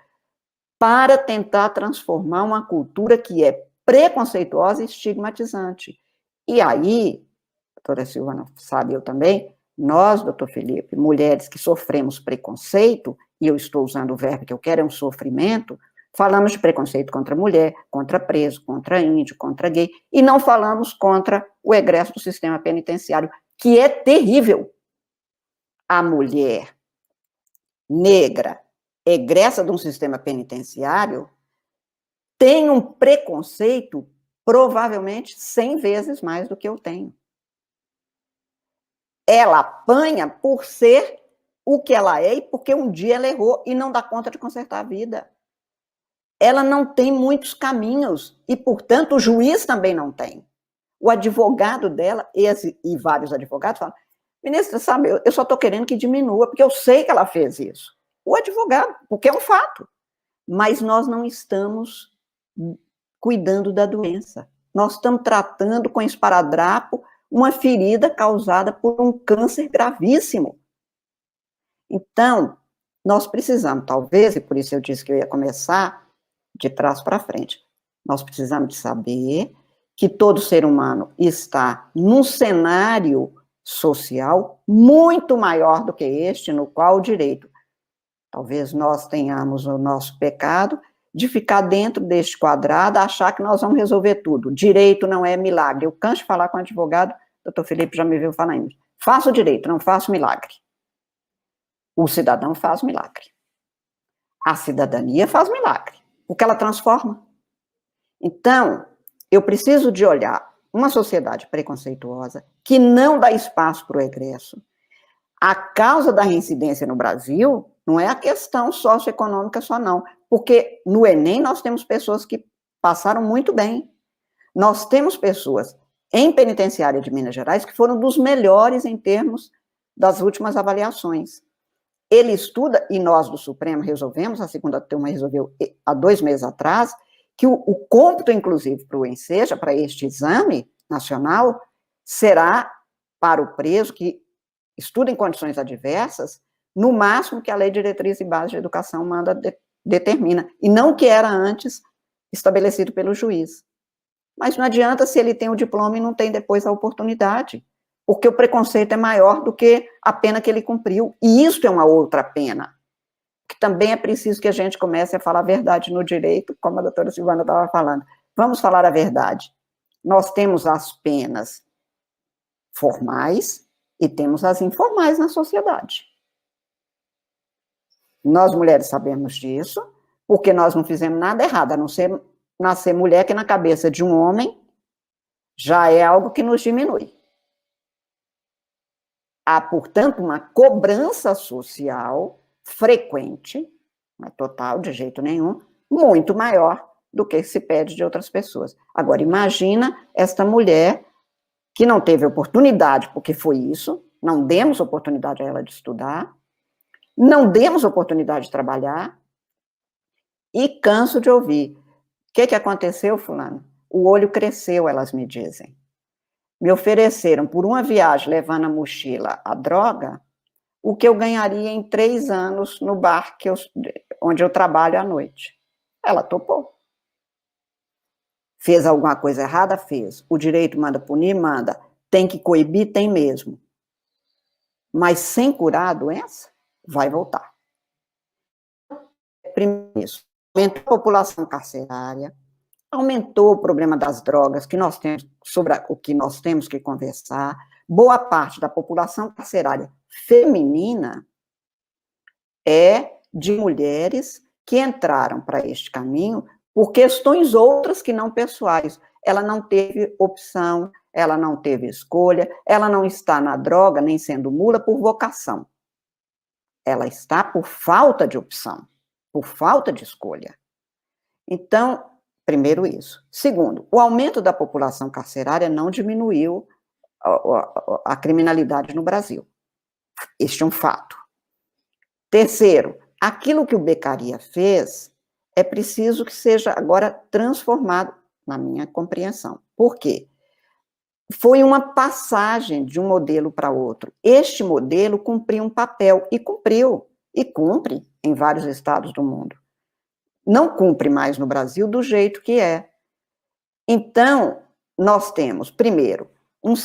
para tentar transformar uma cultura que é preconceituosa e estigmatizante. E aí, a doutora Silvana sabe, eu também, nós, doutor Felipe, mulheres que sofremos preconceito, e eu estou usando o verbo que eu quero, é um sofrimento, falamos de preconceito contra mulher, contra preso, contra índio, contra gay, e não falamos contra o egresso do sistema penitenciário, que é terrível. A mulher negra, egressa de um sistema penitenciário, tem um preconceito provavelmente 100 vezes mais do que eu tenho. Ela apanha por ser o que ela é e porque um dia ela errou e não dá conta de consertar a vida. Ela não tem muitos caminhos e, portanto, o juiz também não tem. O advogado dela, e vários advogados, falam: ministra, sabe, eu só estou querendo que diminua, porque eu sei que ela fez isso. O advogado, porque é um fato. Mas nós não estamos cuidando da doença. Nós estamos tratando com esparadrapo uma ferida causada por um câncer gravíssimo. Então, nós precisamos, talvez, e por isso eu disse que eu ia começar de trás para frente, nós precisamos de saber que todo ser humano está num cenário social muito maior do que este, no qual o direito, talvez nós tenhamos o nosso pecado de ficar dentro deste quadrado, achar que nós vamos resolver tudo. Direito não é milagre. Eu canso de falar com o advogado, doutor Felipe já me viu falando isso. Faço direito, não faço milagre. O cidadão faz milagre. A cidadania faz milagre, porque ela transforma. Então, eu preciso de olhar uma sociedade preconceituosa que não dá espaço para o egresso. A causa da reincidência no Brasil não é a questão socioeconômica só, não. Porque no Enem nós temos pessoas que passaram muito bem. Nós temos pessoas em penitenciária de Minas Gerais que foram dos melhores em termos das últimas avaliações. Ele estuda, e nós do Supremo resolvemos, a segunda turma resolveu há 2 meses atrás, que o cômputo, inclusive, para o ENSEJA, para este exame nacional, será para o preso que estuda em condições adversas, no máximo que a Lei de Diretriz e Base de Educação determina, e não o que era antes estabelecido pelo juiz. Mas não adianta se ele tem o diploma e não tem depois a oportunidade, porque o preconceito é maior do que a pena que ele cumpriu, e isso é uma outra pena, que também é preciso que a gente comece a falar a verdade no direito, como a doutora Silvana estava falando. Vamos falar a verdade. Nós temos as penas formais e temos as informais na sociedade. Nós, mulheres, sabemos disso, porque nós não fizemos nada errado, a não ser nascer mulher, que na cabeça de um homem já é algo que nos diminui. Há, portanto, uma cobrança social frequente, não é total, de jeito nenhum, muito maior do que se pede de outras pessoas. Agora, imagina esta mulher que não teve oportunidade, porque foi isso, não demos oportunidade a ela de estudar, não demos oportunidade de trabalhar, e canso de ouvir. O que aconteceu, fulano? O olho cresceu, elas me dizem. Me ofereceram, por uma viagem, levando na mochila a droga, o que eu ganharia em 3 anos no bar onde eu trabalho à noite. Ela topou. Fez alguma coisa errada? Fez. O direito manda punir? Manda. Tem que coibir? Tem mesmo. Mas sem curar a doença, vai voltar. Primeiro isso, aumentou a população carcerária, aumentou o problema das drogas, que nós temos, sobre o que nós temos que conversar. Boa parte da população carcerária feminina é de mulheres que entraram para este caminho por questões outras que não pessoais. Ela não teve opção, ela não teve escolha, ela não está na droga, nem sendo mula, por vocação. Ela está por falta de opção, por falta de escolha. Então, primeiro isso. Segundo, o aumento da população carcerária não diminuiu a criminalidade no Brasil. Este é um fato. Terceiro, aquilo que o Beccaria fez é preciso que seja agora transformado, na minha compreensão. Por quê? Foi uma passagem de um modelo para outro. Este modelo cumpriu um papel, e cumpriu, e cumpre em vários estados do mundo. Não cumpre mais no Brasil do jeito que é. Então, nós temos, primeiro, um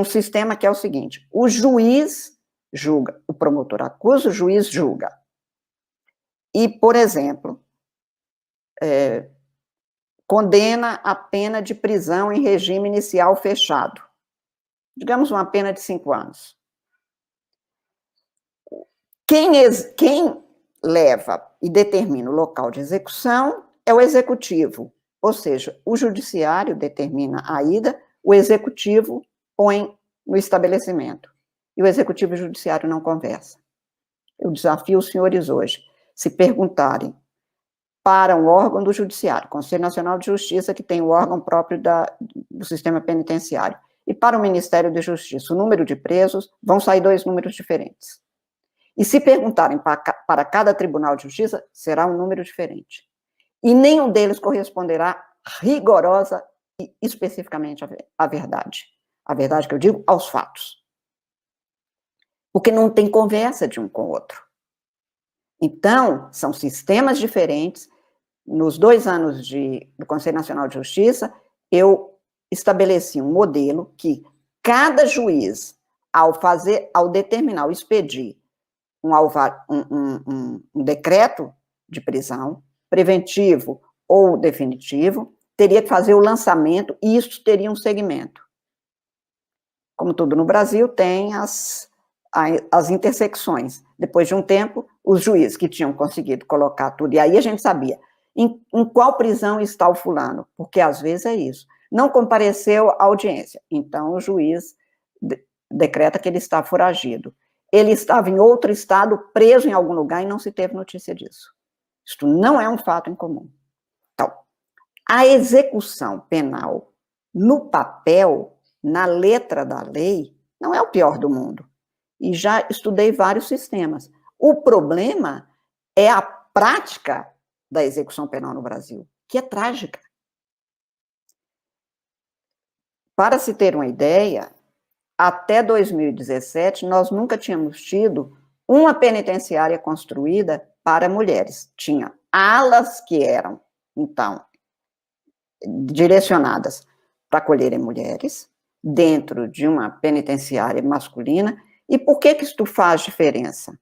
sistema que é o seguinte: o juiz julga, o promotor acusa, o juiz julga. E, por exemplo, condena a pena de prisão em regime inicial fechado. Digamos uma pena de 5 anos. Quem leva e determina o local de execução é o executivo, ou seja, o judiciário determina a ida, o executivo põe no estabelecimento. E o executivo e o judiciário não conversam. Eu desafio os senhores hoje, se perguntarem para um órgão do judiciário, Conselho Nacional de Justiça, que tem o órgão próprio do sistema penitenciário, e para o Ministério da Justiça, o número de presos, vão sair 2 números diferentes. E se perguntarem para cada tribunal de justiça, será um número diferente. E nenhum deles corresponderá rigorosa e especificamente à verdade. A verdade que eu digo, aos fatos. Porque não tem conversa de um com o outro. Então, são sistemas diferentes. Nos 2 anos do Conselho Nacional de Justiça, eu estabeleci um modelo que cada juiz, ao determinar, ao expedir um decreto de prisão, preventivo ou definitivo, teria que fazer o lançamento, e isso teria um segmento. Como tudo no Brasil, tem as intersecções. Depois de um tempo, os juízes que tinham conseguido colocar tudo, e aí a gente sabia em qual prisão está o fulano, porque às vezes é isso. Não compareceu à audiência, então o juiz decreta que ele está foragido. Ele estava em outro estado, preso em algum lugar, e não se teve notícia disso. Isto não é um fato incomum. Então, a execução penal no papel, na letra da lei, não é o pior do mundo. E já estudei vários sistemas. O problema é a prática da execução penal no Brasil, que é trágica. Para se ter uma ideia, até 2017, nós nunca tínhamos tido uma penitenciária construída para mulheres. Tinha alas que eram, então, direcionadas para acolherem mulheres, dentro de uma penitenciária masculina. E por que isso faz diferença?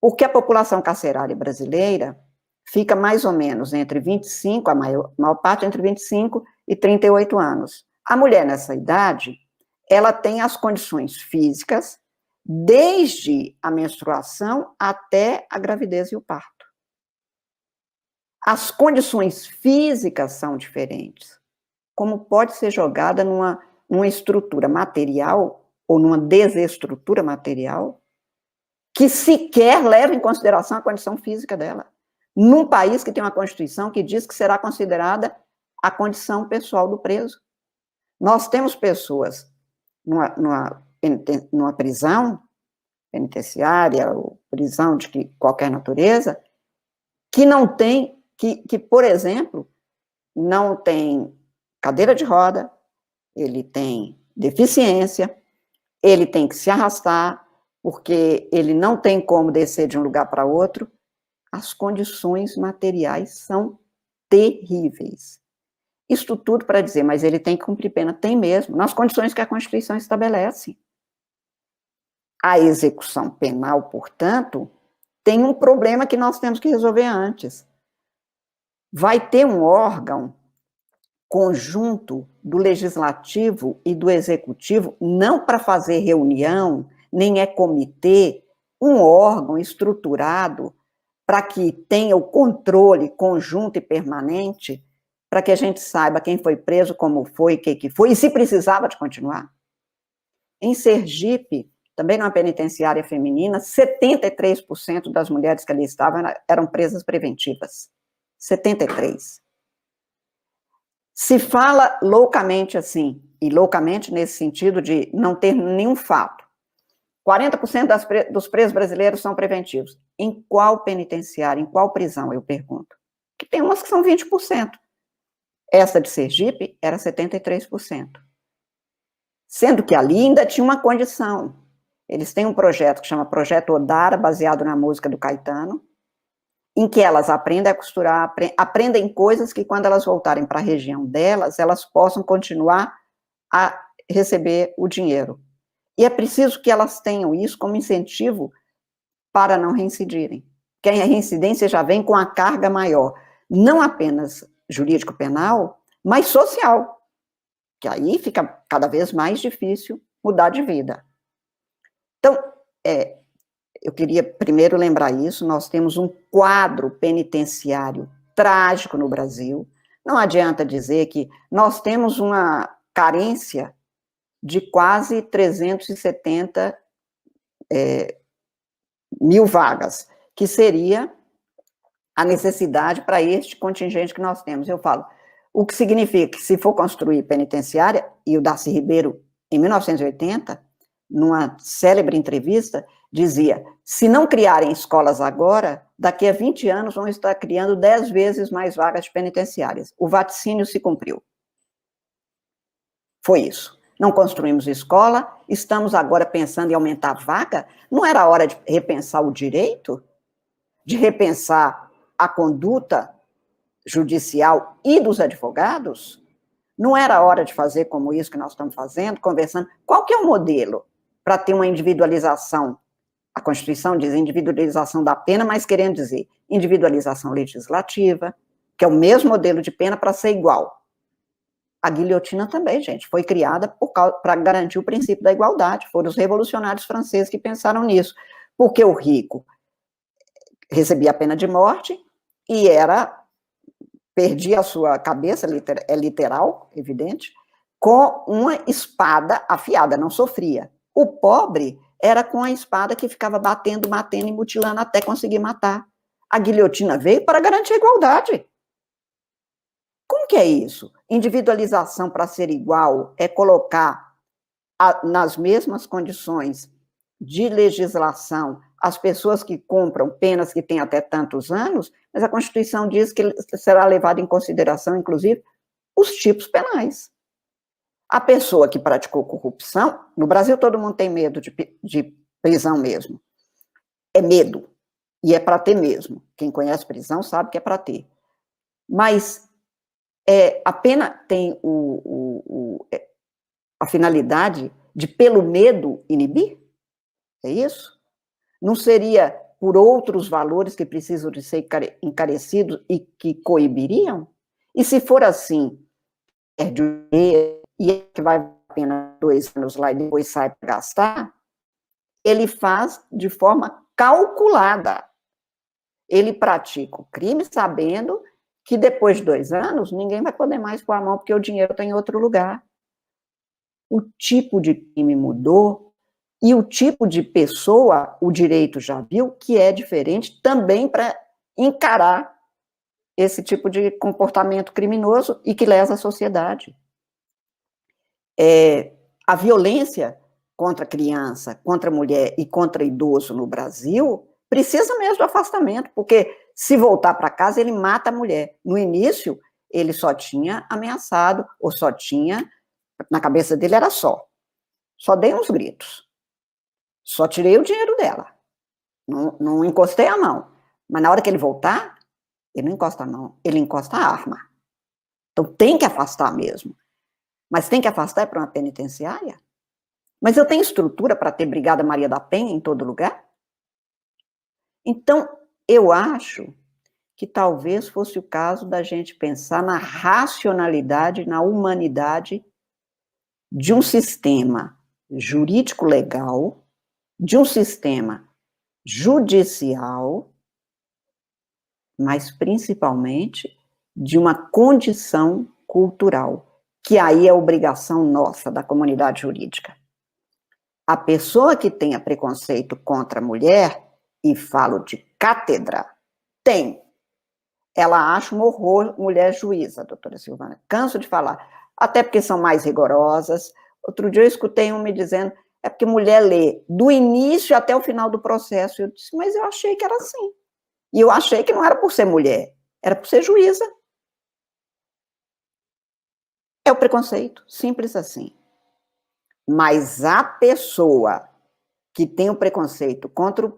Porque a população carcerária brasileira fica mais ou menos entre 25, a maior parte entre 25 e 38 anos. A mulher nessa idade, ela tem as condições físicas, desde a menstruação até a gravidez e o parto. As condições físicas são diferentes. Como pode ser jogada numa estrutura material, ou numa desestrutura material, que sequer leva em consideração a condição física dela. Num país que tem uma Constituição que diz que será considerada a condição pessoal do preso. Nós temos pessoas numa prisão penitenciária, ou prisão de qualquer natureza, que não tem, que, por exemplo, não tem cadeira de roda, ele tem deficiência, ele tem que se arrastar, porque ele não tem como descer de um lugar para outro. As condições materiais são terríveis. Isto tudo para dizer, mas ele tem que cumprir pena? Tem mesmo, nas condições que a Constituição estabelece. A execução penal, portanto, tem um problema que nós temos que resolver antes. Vai ter um órgão conjunto do legislativo e do executivo, não para fazer reunião, nem é comitê, um órgão estruturado para que tenha o controle conjunto e permanente, para que a gente saiba quem foi preso, como foi, o que foi, e se precisava de continuar. Em Sergipe, também numa penitenciária feminina, 73% das mulheres que ali estavam eram presas preventivas. 73%. Se fala loucamente assim, e loucamente nesse sentido de não ter nenhum fato. 40% dos presos brasileiros são preventivos. Em qual penitenciária, em qual prisão, eu pergunto? Que tem umas que são 20%. Essa de Sergipe era 73%. Sendo que ali ainda tinha uma condição. Eles têm um projeto que chama Projeto Odara, baseado na música do Caetano, em que elas aprendem a costurar, aprendem coisas que quando elas voltarem para a região delas, elas possam continuar a receber o dinheiro. E é preciso que elas tenham isso como incentivo para não reincidirem. Que a reincidência já vem com a carga maior, não apenas jurídico-penal, mas social, que aí fica cada vez mais difícil mudar de vida. Então, eu queria primeiro lembrar isso, nós temos um quadro penitenciário trágico no Brasil, não adianta dizer que nós temos uma carência de quase 370 mil vagas, que seria a necessidade para este contingente que nós temos. Eu falo, o que significa que se for construir penitenciária, e o Darcy Ribeiro, em 1980, numa célebre entrevista, dizia, se não criarem escolas agora, daqui a 20 anos vão estar criando 10 vezes mais vagas penitenciárias. O vaticínio se cumpriu. Foi isso. Não construímos escola, estamos agora pensando em aumentar a vaga. Não era hora de repensar o direito? De repensar a conduta judicial e dos advogados? Não era hora de fazer como isso que nós estamos fazendo, conversando? Qual que é o modelo para ter uma individualização? A Constituição diz individualização da pena, mas querendo dizer individualização legislativa, que é o mesmo modelo de pena para ser igual. A guilhotina também, gente, foi criada para garantir o princípio da igualdade. Foram os revolucionários franceses que pensaram nisso. Porque o rico recebia a pena de morte e perdia a sua cabeça, é literal, evidente, com uma espada afiada, não sofria. O pobre era com a espada que ficava batendo, matando e mutilando até conseguir matar. A guilhotina veio para garantir a igualdade. Como que é isso? Individualização para ser igual é colocar nas mesmas condições de legislação as pessoas que cumpram penas que têm até tantos anos, mas a Constituição diz que será levado em consideração, inclusive, os tipos penais. A pessoa que praticou corrupção, no Brasil todo mundo tem medo de prisão mesmo. É medo, e é para ter mesmo. Quem conhece prisão sabe que é para ter. Mas a pena tem a finalidade de, pelo medo, inibir? É isso? Não seria por outros valores que precisam de ser encarecidos e que coibiriam? E se for assim, e que vai apenas 2 anos lá e depois sai para gastar, ele faz de forma calculada. Ele pratica o crime sabendo que depois de 2 anos, ninguém vai poder mais pôr a mão, porque o dinheiro está em outro lugar. O tipo de crime mudou, e o tipo de pessoa, o direito já viu, que é diferente também para encarar esse tipo de comportamento criminoso e que lesa a sociedade. A violência contra criança, contra mulher e contra idoso no Brasil precisa mesmo de afastamento, porque se voltar para casa, ele mata a mulher. No início, ele só tinha ameaçado, ou só tinha, na cabeça dele era só dei uns gritos, só tirei o dinheiro dela, não encostei a mão. Mas na hora que ele voltar, ele não encosta a mão, ele encosta a arma. Então, tem que afastar mesmo. Mas tem que afastar para uma penitenciária? Mas eu tenho estrutura para ter Brigada Maria da Penha em todo lugar? Então, eu acho que talvez fosse o caso da gente pensar na racionalidade, na humanidade de um sistema jurídico-legal, de um sistema judicial, mas principalmente de uma condição cultural, que aí é obrigação nossa, da comunidade jurídica. A pessoa que tenha preconceito contra a mulher, e falo de cátedra, tem. Ela acha um horror mulher juíza, doutora Silvana. Canso de falar. Até porque são mais rigorosas. Outro dia eu escutei um me dizendo, é porque mulher lê do início até o final do processo. Eu disse, mas eu achei que era assim. E eu achei que não era por ser mulher, era por ser juíza. É o preconceito, simples assim. Mas a pessoa que tem o preconceito contra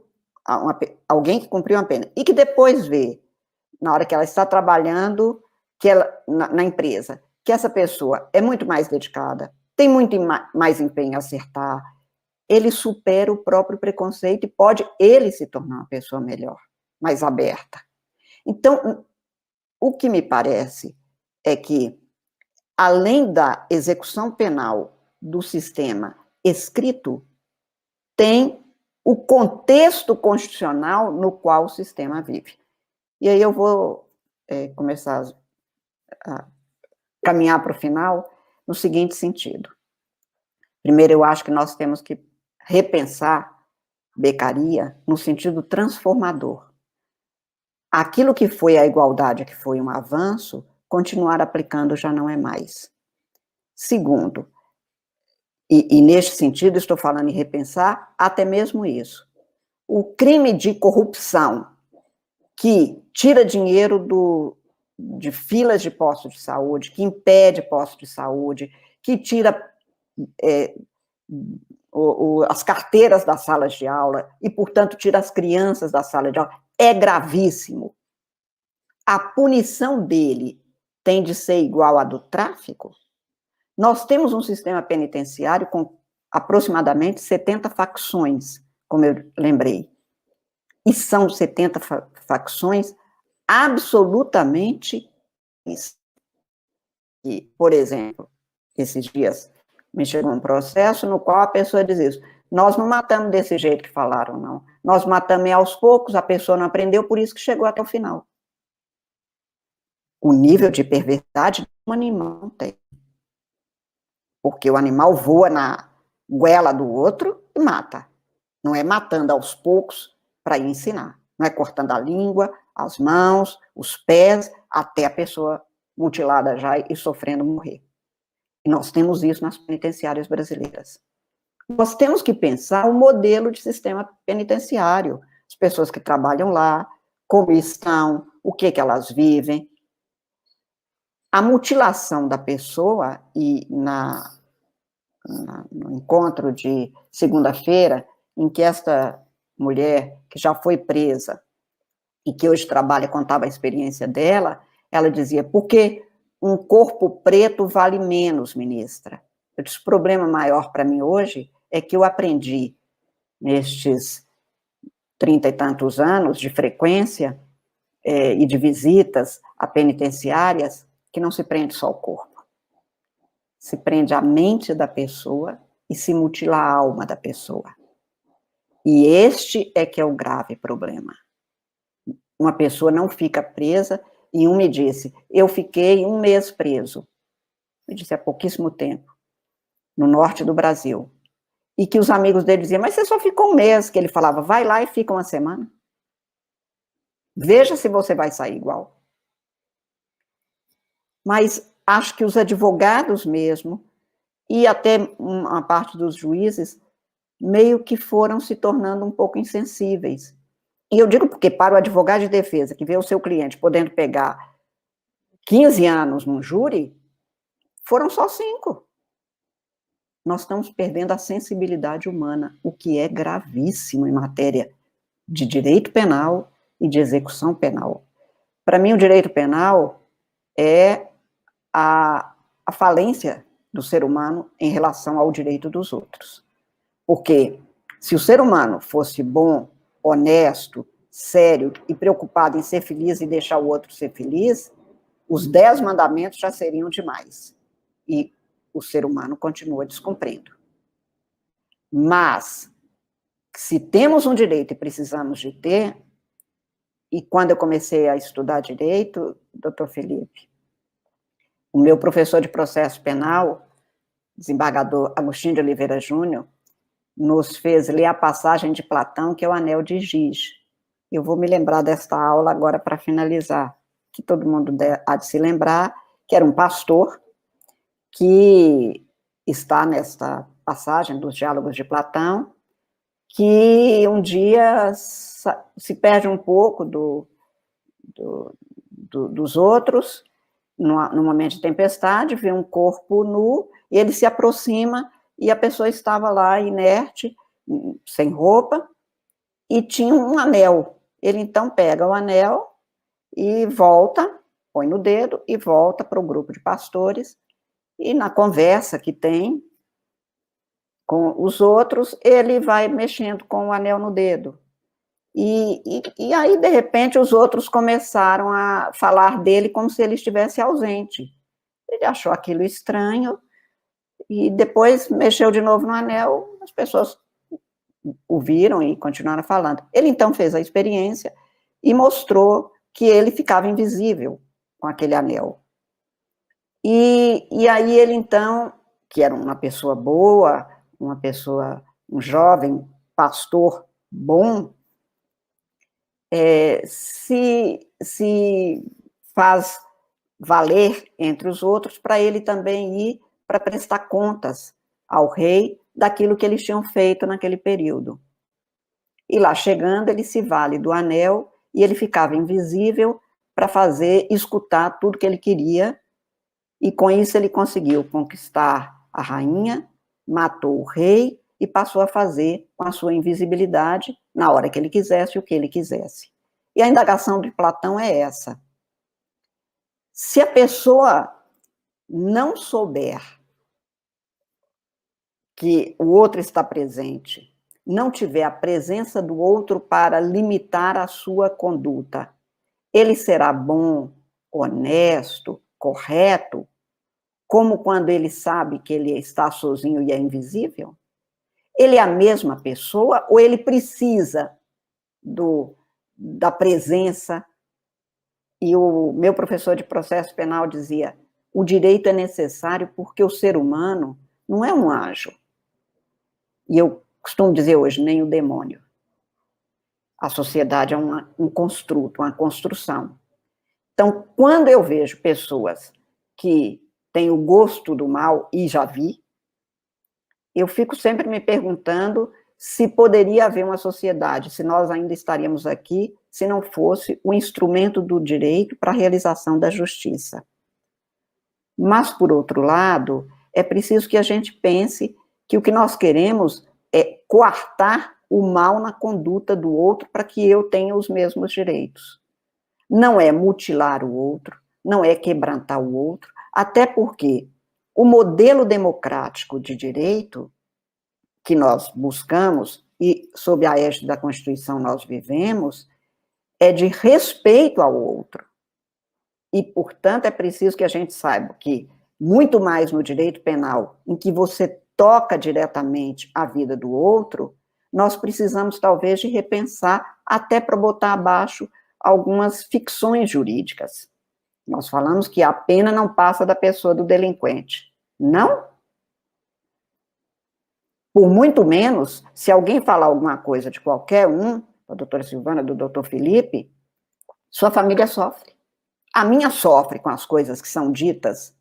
alguém que cumpriu uma pena, e que depois vê, na hora que ela está trabalhando que ela, na empresa, que essa pessoa é muito mais dedicada, tem muito mais empenho em acertar, ele supera o próprio preconceito e pode ele se tornar uma pessoa melhor, mais aberta. Então, o que me parece é que, além da execução penal do sistema escrito, tem o contexto constitucional no qual o sistema vive. E aí eu vou começar a caminhar para o final no seguinte sentido. Primeiro, eu acho que nós temos que repensar Beccaria no sentido transformador. Aquilo que foi a igualdade, que foi um avanço, continuar aplicando já não é mais. Segundo, e neste sentido estou falando em repensar até mesmo isso, o crime de corrupção que tira dinheiro de filas de postos de saúde, que impede postos de saúde, que tira as carteiras das salas de aula e, portanto, tira as crianças da sala de aula, é gravíssimo. A punição dele tem de ser igual à do tráfico? Nós temos um sistema penitenciário com aproximadamente 70 facções, como eu lembrei. E são 70 facções absolutamente... E, por exemplo, esses dias me chegou um processo no qual a pessoa diz isso. Nós não matamos desse jeito que falaram, não. Nós matamos aos poucos, a pessoa não aprendeu, por isso que chegou até o final. O nível de perversidade um animal não tem. Porque o animal voa na goela do outro e mata. Não é matando aos poucos para ensinar. Não é cortando a língua, as mãos, os pés, até a pessoa mutilada já e sofrendo morrer. E nós temos isso nas penitenciárias brasileiras. Nós temos que pensar o modelo de sistema penitenciário. As pessoas que trabalham lá, como estão, o que elas vivem. A mutilação da pessoa, e no encontro de segunda-feira, em que esta mulher, que já foi presa, e que hoje trabalha, contava a experiência dela, ela dizia, por que um corpo preto vale menos, ministra? Eu disse, o problema maior para mim hoje é que eu aprendi, nestes 30 e tantos anos de frequência e de visitas a penitenciárias, que não se prende só o corpo. Se prende a mente da pessoa e se mutila a alma da pessoa. E este é que é o grave problema. Uma pessoa não fica presa, e um me disse, eu fiquei 1 mês preso. Eu disse, há pouquíssimo tempo, no norte do Brasil. E que os amigos dele diziam, mas você só ficou 1 mês, que ele falava, vai lá e fica 1 semana. Veja se você vai sair igual. Mas acho que os advogados mesmo, e até uma parte dos juízes, meio que foram se tornando um pouco insensíveis. E eu digo porque para o advogado de defesa, que vê o seu cliente podendo pegar 15 anos num júri, foram só 5. Nós estamos perdendo a sensibilidade humana, o que é gravíssimo em matéria de direito penal e de execução penal. Para mim, o direito penal é a falência do ser humano em relação ao direito dos outros. Porque se o ser humano fosse bom, honesto, sério e preocupado em ser feliz e deixar o outro ser feliz, os 10 mandamentos já seriam demais. E o ser humano continua descumprindo. Mas, se temos um direito e precisamos de ter, e quando eu comecei a estudar direito, doutor Felipe, o meu professor de processo penal, desembargador Agostinho de Oliveira Júnior, nos fez ler a passagem de Platão, que é o Anel de Giz. Eu vou me lembrar desta aula agora para finalizar, que todo mundo há de se lembrar, que era um pastor que está nesta passagem dos Diálogos de Platão, que um dia se perde um pouco dos outros, num momento de tempestade, vê um corpo nu, e ele se aproxima, e a pessoa estava lá inerte, sem roupa, e tinha um anel. Ele então pega o anel e volta, põe no dedo, e volta para o grupo de pastores, e na conversa que tem com os outros, ele vai mexendo com o anel no dedo. E aí, de repente, os outros começaram a falar dele como se ele estivesse ausente. Ele achou aquilo estranho, e depois mexeu de novo no anel, as pessoas o viram e continuaram falando. Ele, então, fez a experiência e mostrou que ele ficava invisível com aquele anel. E aí ele, então, que era uma pessoa boa, um jovem pastor bom, se faz valer entre os outros para ele também ir para prestar contas ao rei daquilo que eles tinham feito naquele período. E lá chegando, ele se vale do anel e ele ficava invisível para escutar tudo que ele queria, e com isso ele conseguiu conquistar a rainha, matou o rei e passou a fazer com a sua invisibilidade, na hora que ele quisesse, o que ele quisesse. E a indagação de Platão é essa. Se a pessoa não souber que o outro está presente, não tiver a presença do outro para limitar a sua conduta, ele será bom, honesto, correto, como quando ele sabe que ele está sozinho e é invisível? Ele é a mesma pessoa ou ele precisa da presença? E o meu professor de processo penal dizia, o direito é necessário porque o ser humano não é um anjo. E eu costumo dizer hoje, nem o demônio. A sociedade é um construto, uma construção. Então, quando eu vejo pessoas que têm o gosto do mal, e já vi, eu fico sempre me perguntando se poderia haver uma sociedade, se nós ainda estaríamos aqui, se não fosse o instrumento do direito para a realização da justiça. Mas, por outro lado, é preciso que a gente pense que o que nós queremos é coartar o mal na conduta do outro para que eu tenha os mesmos direitos. Não é mutilar o outro, não é quebrantar o outro, até porque o modelo democrático de direito que nós buscamos, e sob a égide da Constituição nós vivemos, é de respeito ao outro. E, portanto, é preciso que a gente saiba que, muito mais no direito penal, em que você toca diretamente a vida do outro, nós precisamos, talvez, de repensar, até para botar abaixo algumas ficções jurídicas. Nós falamos que a pena não passa da pessoa do delinquente. Não? Por muito menos, se alguém falar alguma coisa de qualquer um, da doutora Silvana, do doutor Felipe, sua família sofre. A minha sofre com as coisas que são ditas,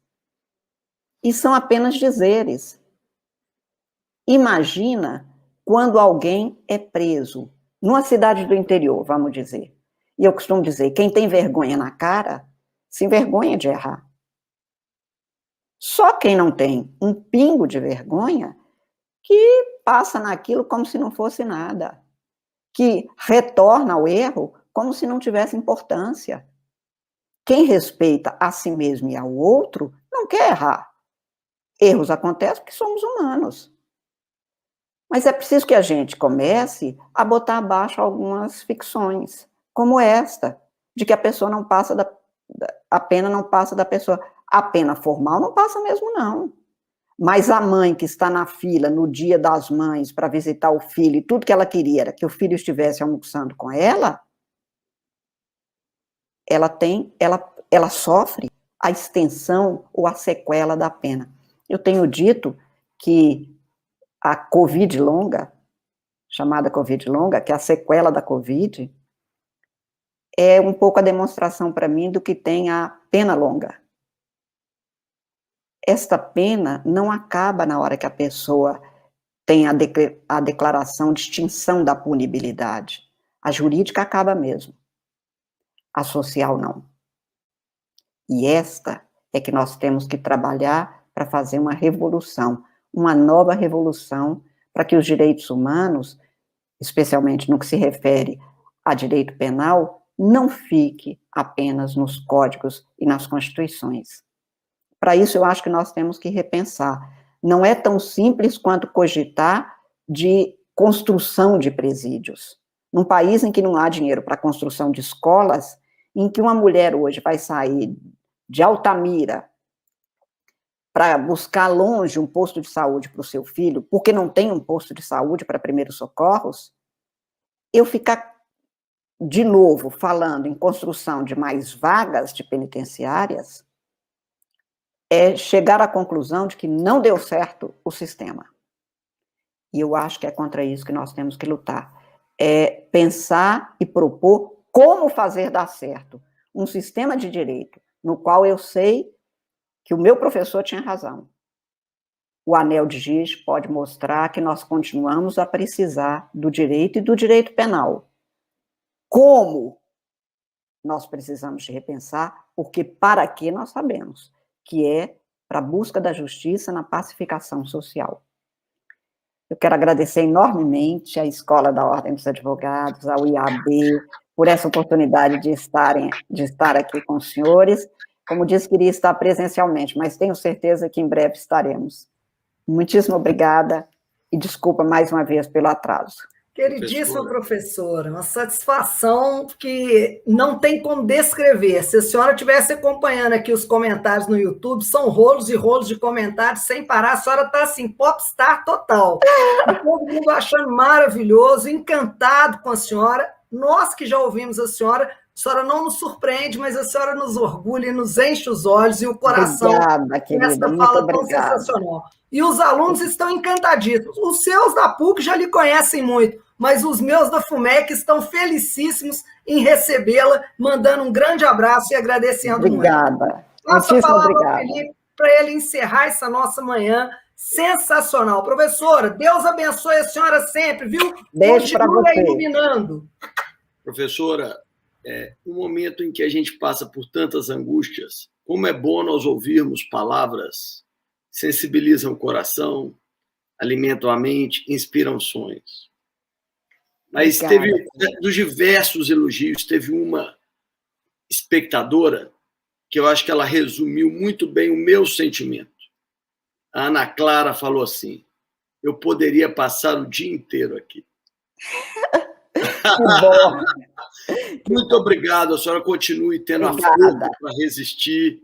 e são apenas dizeres. Imagina quando alguém é preso, numa cidade do interior, vamos dizer. E eu costumo dizer, quem tem vergonha na cara, se envergonha de errar. Só quem não tem um pingo de vergonha, que passa naquilo como se não fosse nada, que retorna ao erro como se não tivesse importância. Quem respeita a si mesmo e ao outro, não quer errar. Erros acontecem porque somos humanos. Mas é preciso que a gente comece a botar abaixo algumas ficções, como esta, de que a pessoa não passa a pena não passa da pessoa. A pena formal não passa mesmo, não. Mas a mãe que está na fila no Dia das Mães para visitar o filho, e tudo que ela queria era que o filho estivesse almoçando com ela, ela sofre a extensão ou a sequela da pena. Eu tenho dito que a Covid longa, chamada Covid longa, que é a sequela da Covid, é um pouco a demonstração para mim do que tem a pena longa. Esta pena não acaba na hora que a pessoa tem a declaração de extinção da punibilidade. A jurídica acaba mesmo. A social não. E esta é que nós temos que trabalhar para fazer uma revolução, uma nova revolução, para que os direitos humanos, especialmente no que se refere a direito penal, não fique apenas nos códigos e nas constituições. Para isso, eu acho que nós temos que repensar. Não é tão simples quanto cogitar de construção de presídios. Num país em que não há dinheiro para a construção de escolas, em que uma mulher hoje vai sair de Altamira para buscar longe um posto de saúde para o seu filho, porque não tem um posto de saúde para primeiros socorros, eu ficar de novo falando em construção de mais vagas de penitenciárias, é chegar à conclusão de que não deu certo o sistema. E eu acho que é contra isso que nós temos que lutar. É pensar e propor como fazer dar certo um sistema de direito no qual eu sei que o meu professor tinha razão. O anel de giz pode mostrar que nós continuamos a precisar do direito e do direito penal. Como nós precisamos de repensar, porque para que nós sabemos, que é para a busca da justiça na pacificação social. Eu quero agradecer enormemente à Escola da Ordem dos Advogados, ao IAB, por essa oportunidade de estar aqui com os senhores. Como disse, queria estar presencialmente, mas tenho certeza que em breve estaremos. Muitíssimo obrigada e desculpa mais uma vez pelo atraso. Queridíssima professora, uma satisfação que não tem como descrever. Se a senhora estivesse acompanhando aqui os comentários no YouTube, são rolos e rolos de comentários sem parar. A senhora está assim, popstar total. E todo mundo achando maravilhoso, encantado com a senhora. Nós que já ouvimos a senhora não nos surpreende, mas a senhora nos orgulha, nos enche os olhos e o coração. Obrigada, querida, essa fala tão sensacional. E os alunos estão encantadíssimos. Os seus da PUC já lhe conhecem muito, mas os meus da FUMEC estão felicíssimos em recebê-la, mandando um grande abraço e agradecendo obrigada. Muito. Passa a palavra ao Felipe para ele encerrar essa nossa manhã sensacional. Professora, Deus abençoe a senhora sempre, viu? Beijo para você. Iluminando. Professora, um momento em que a gente passa por tantas angústias, como é bom nós ouvirmos palavras sensibilizam o coração, alimentam a mente, inspiram sonhos. Mas teve, dos diversos elogios, teve uma espectadora que eu acho que ela resumiu muito bem o meu sentimento. A Ana Clara falou assim: eu poderia passar o dia inteiro aqui. Que bom. Muito obrigado, a senhora continue tendo a força para resistir.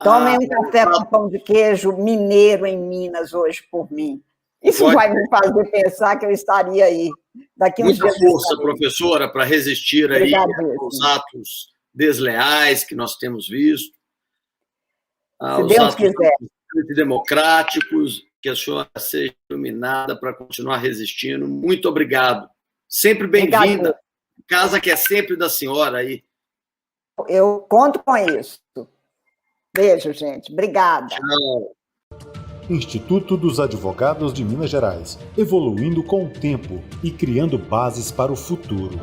Tomem um café com pão de queijo mineiro em Minas hoje por mim. Isso vai me fazer pensar que eu estaria aí daqui uns dias. Muita força, professora, para resistir aí aos atos desleais que nós temos visto. Se Deus quiser. Democráticos, que a senhora seja iluminada para continuar resistindo. Muito obrigado. Sempre bem-vinda. Casa que é sempre da senhora aí. Eu conto com isso. Beijo, gente. Obrigada. Tchau. Instituto dos Advogados de Minas Gerais, evoluindo com o tempo e criando bases para o futuro.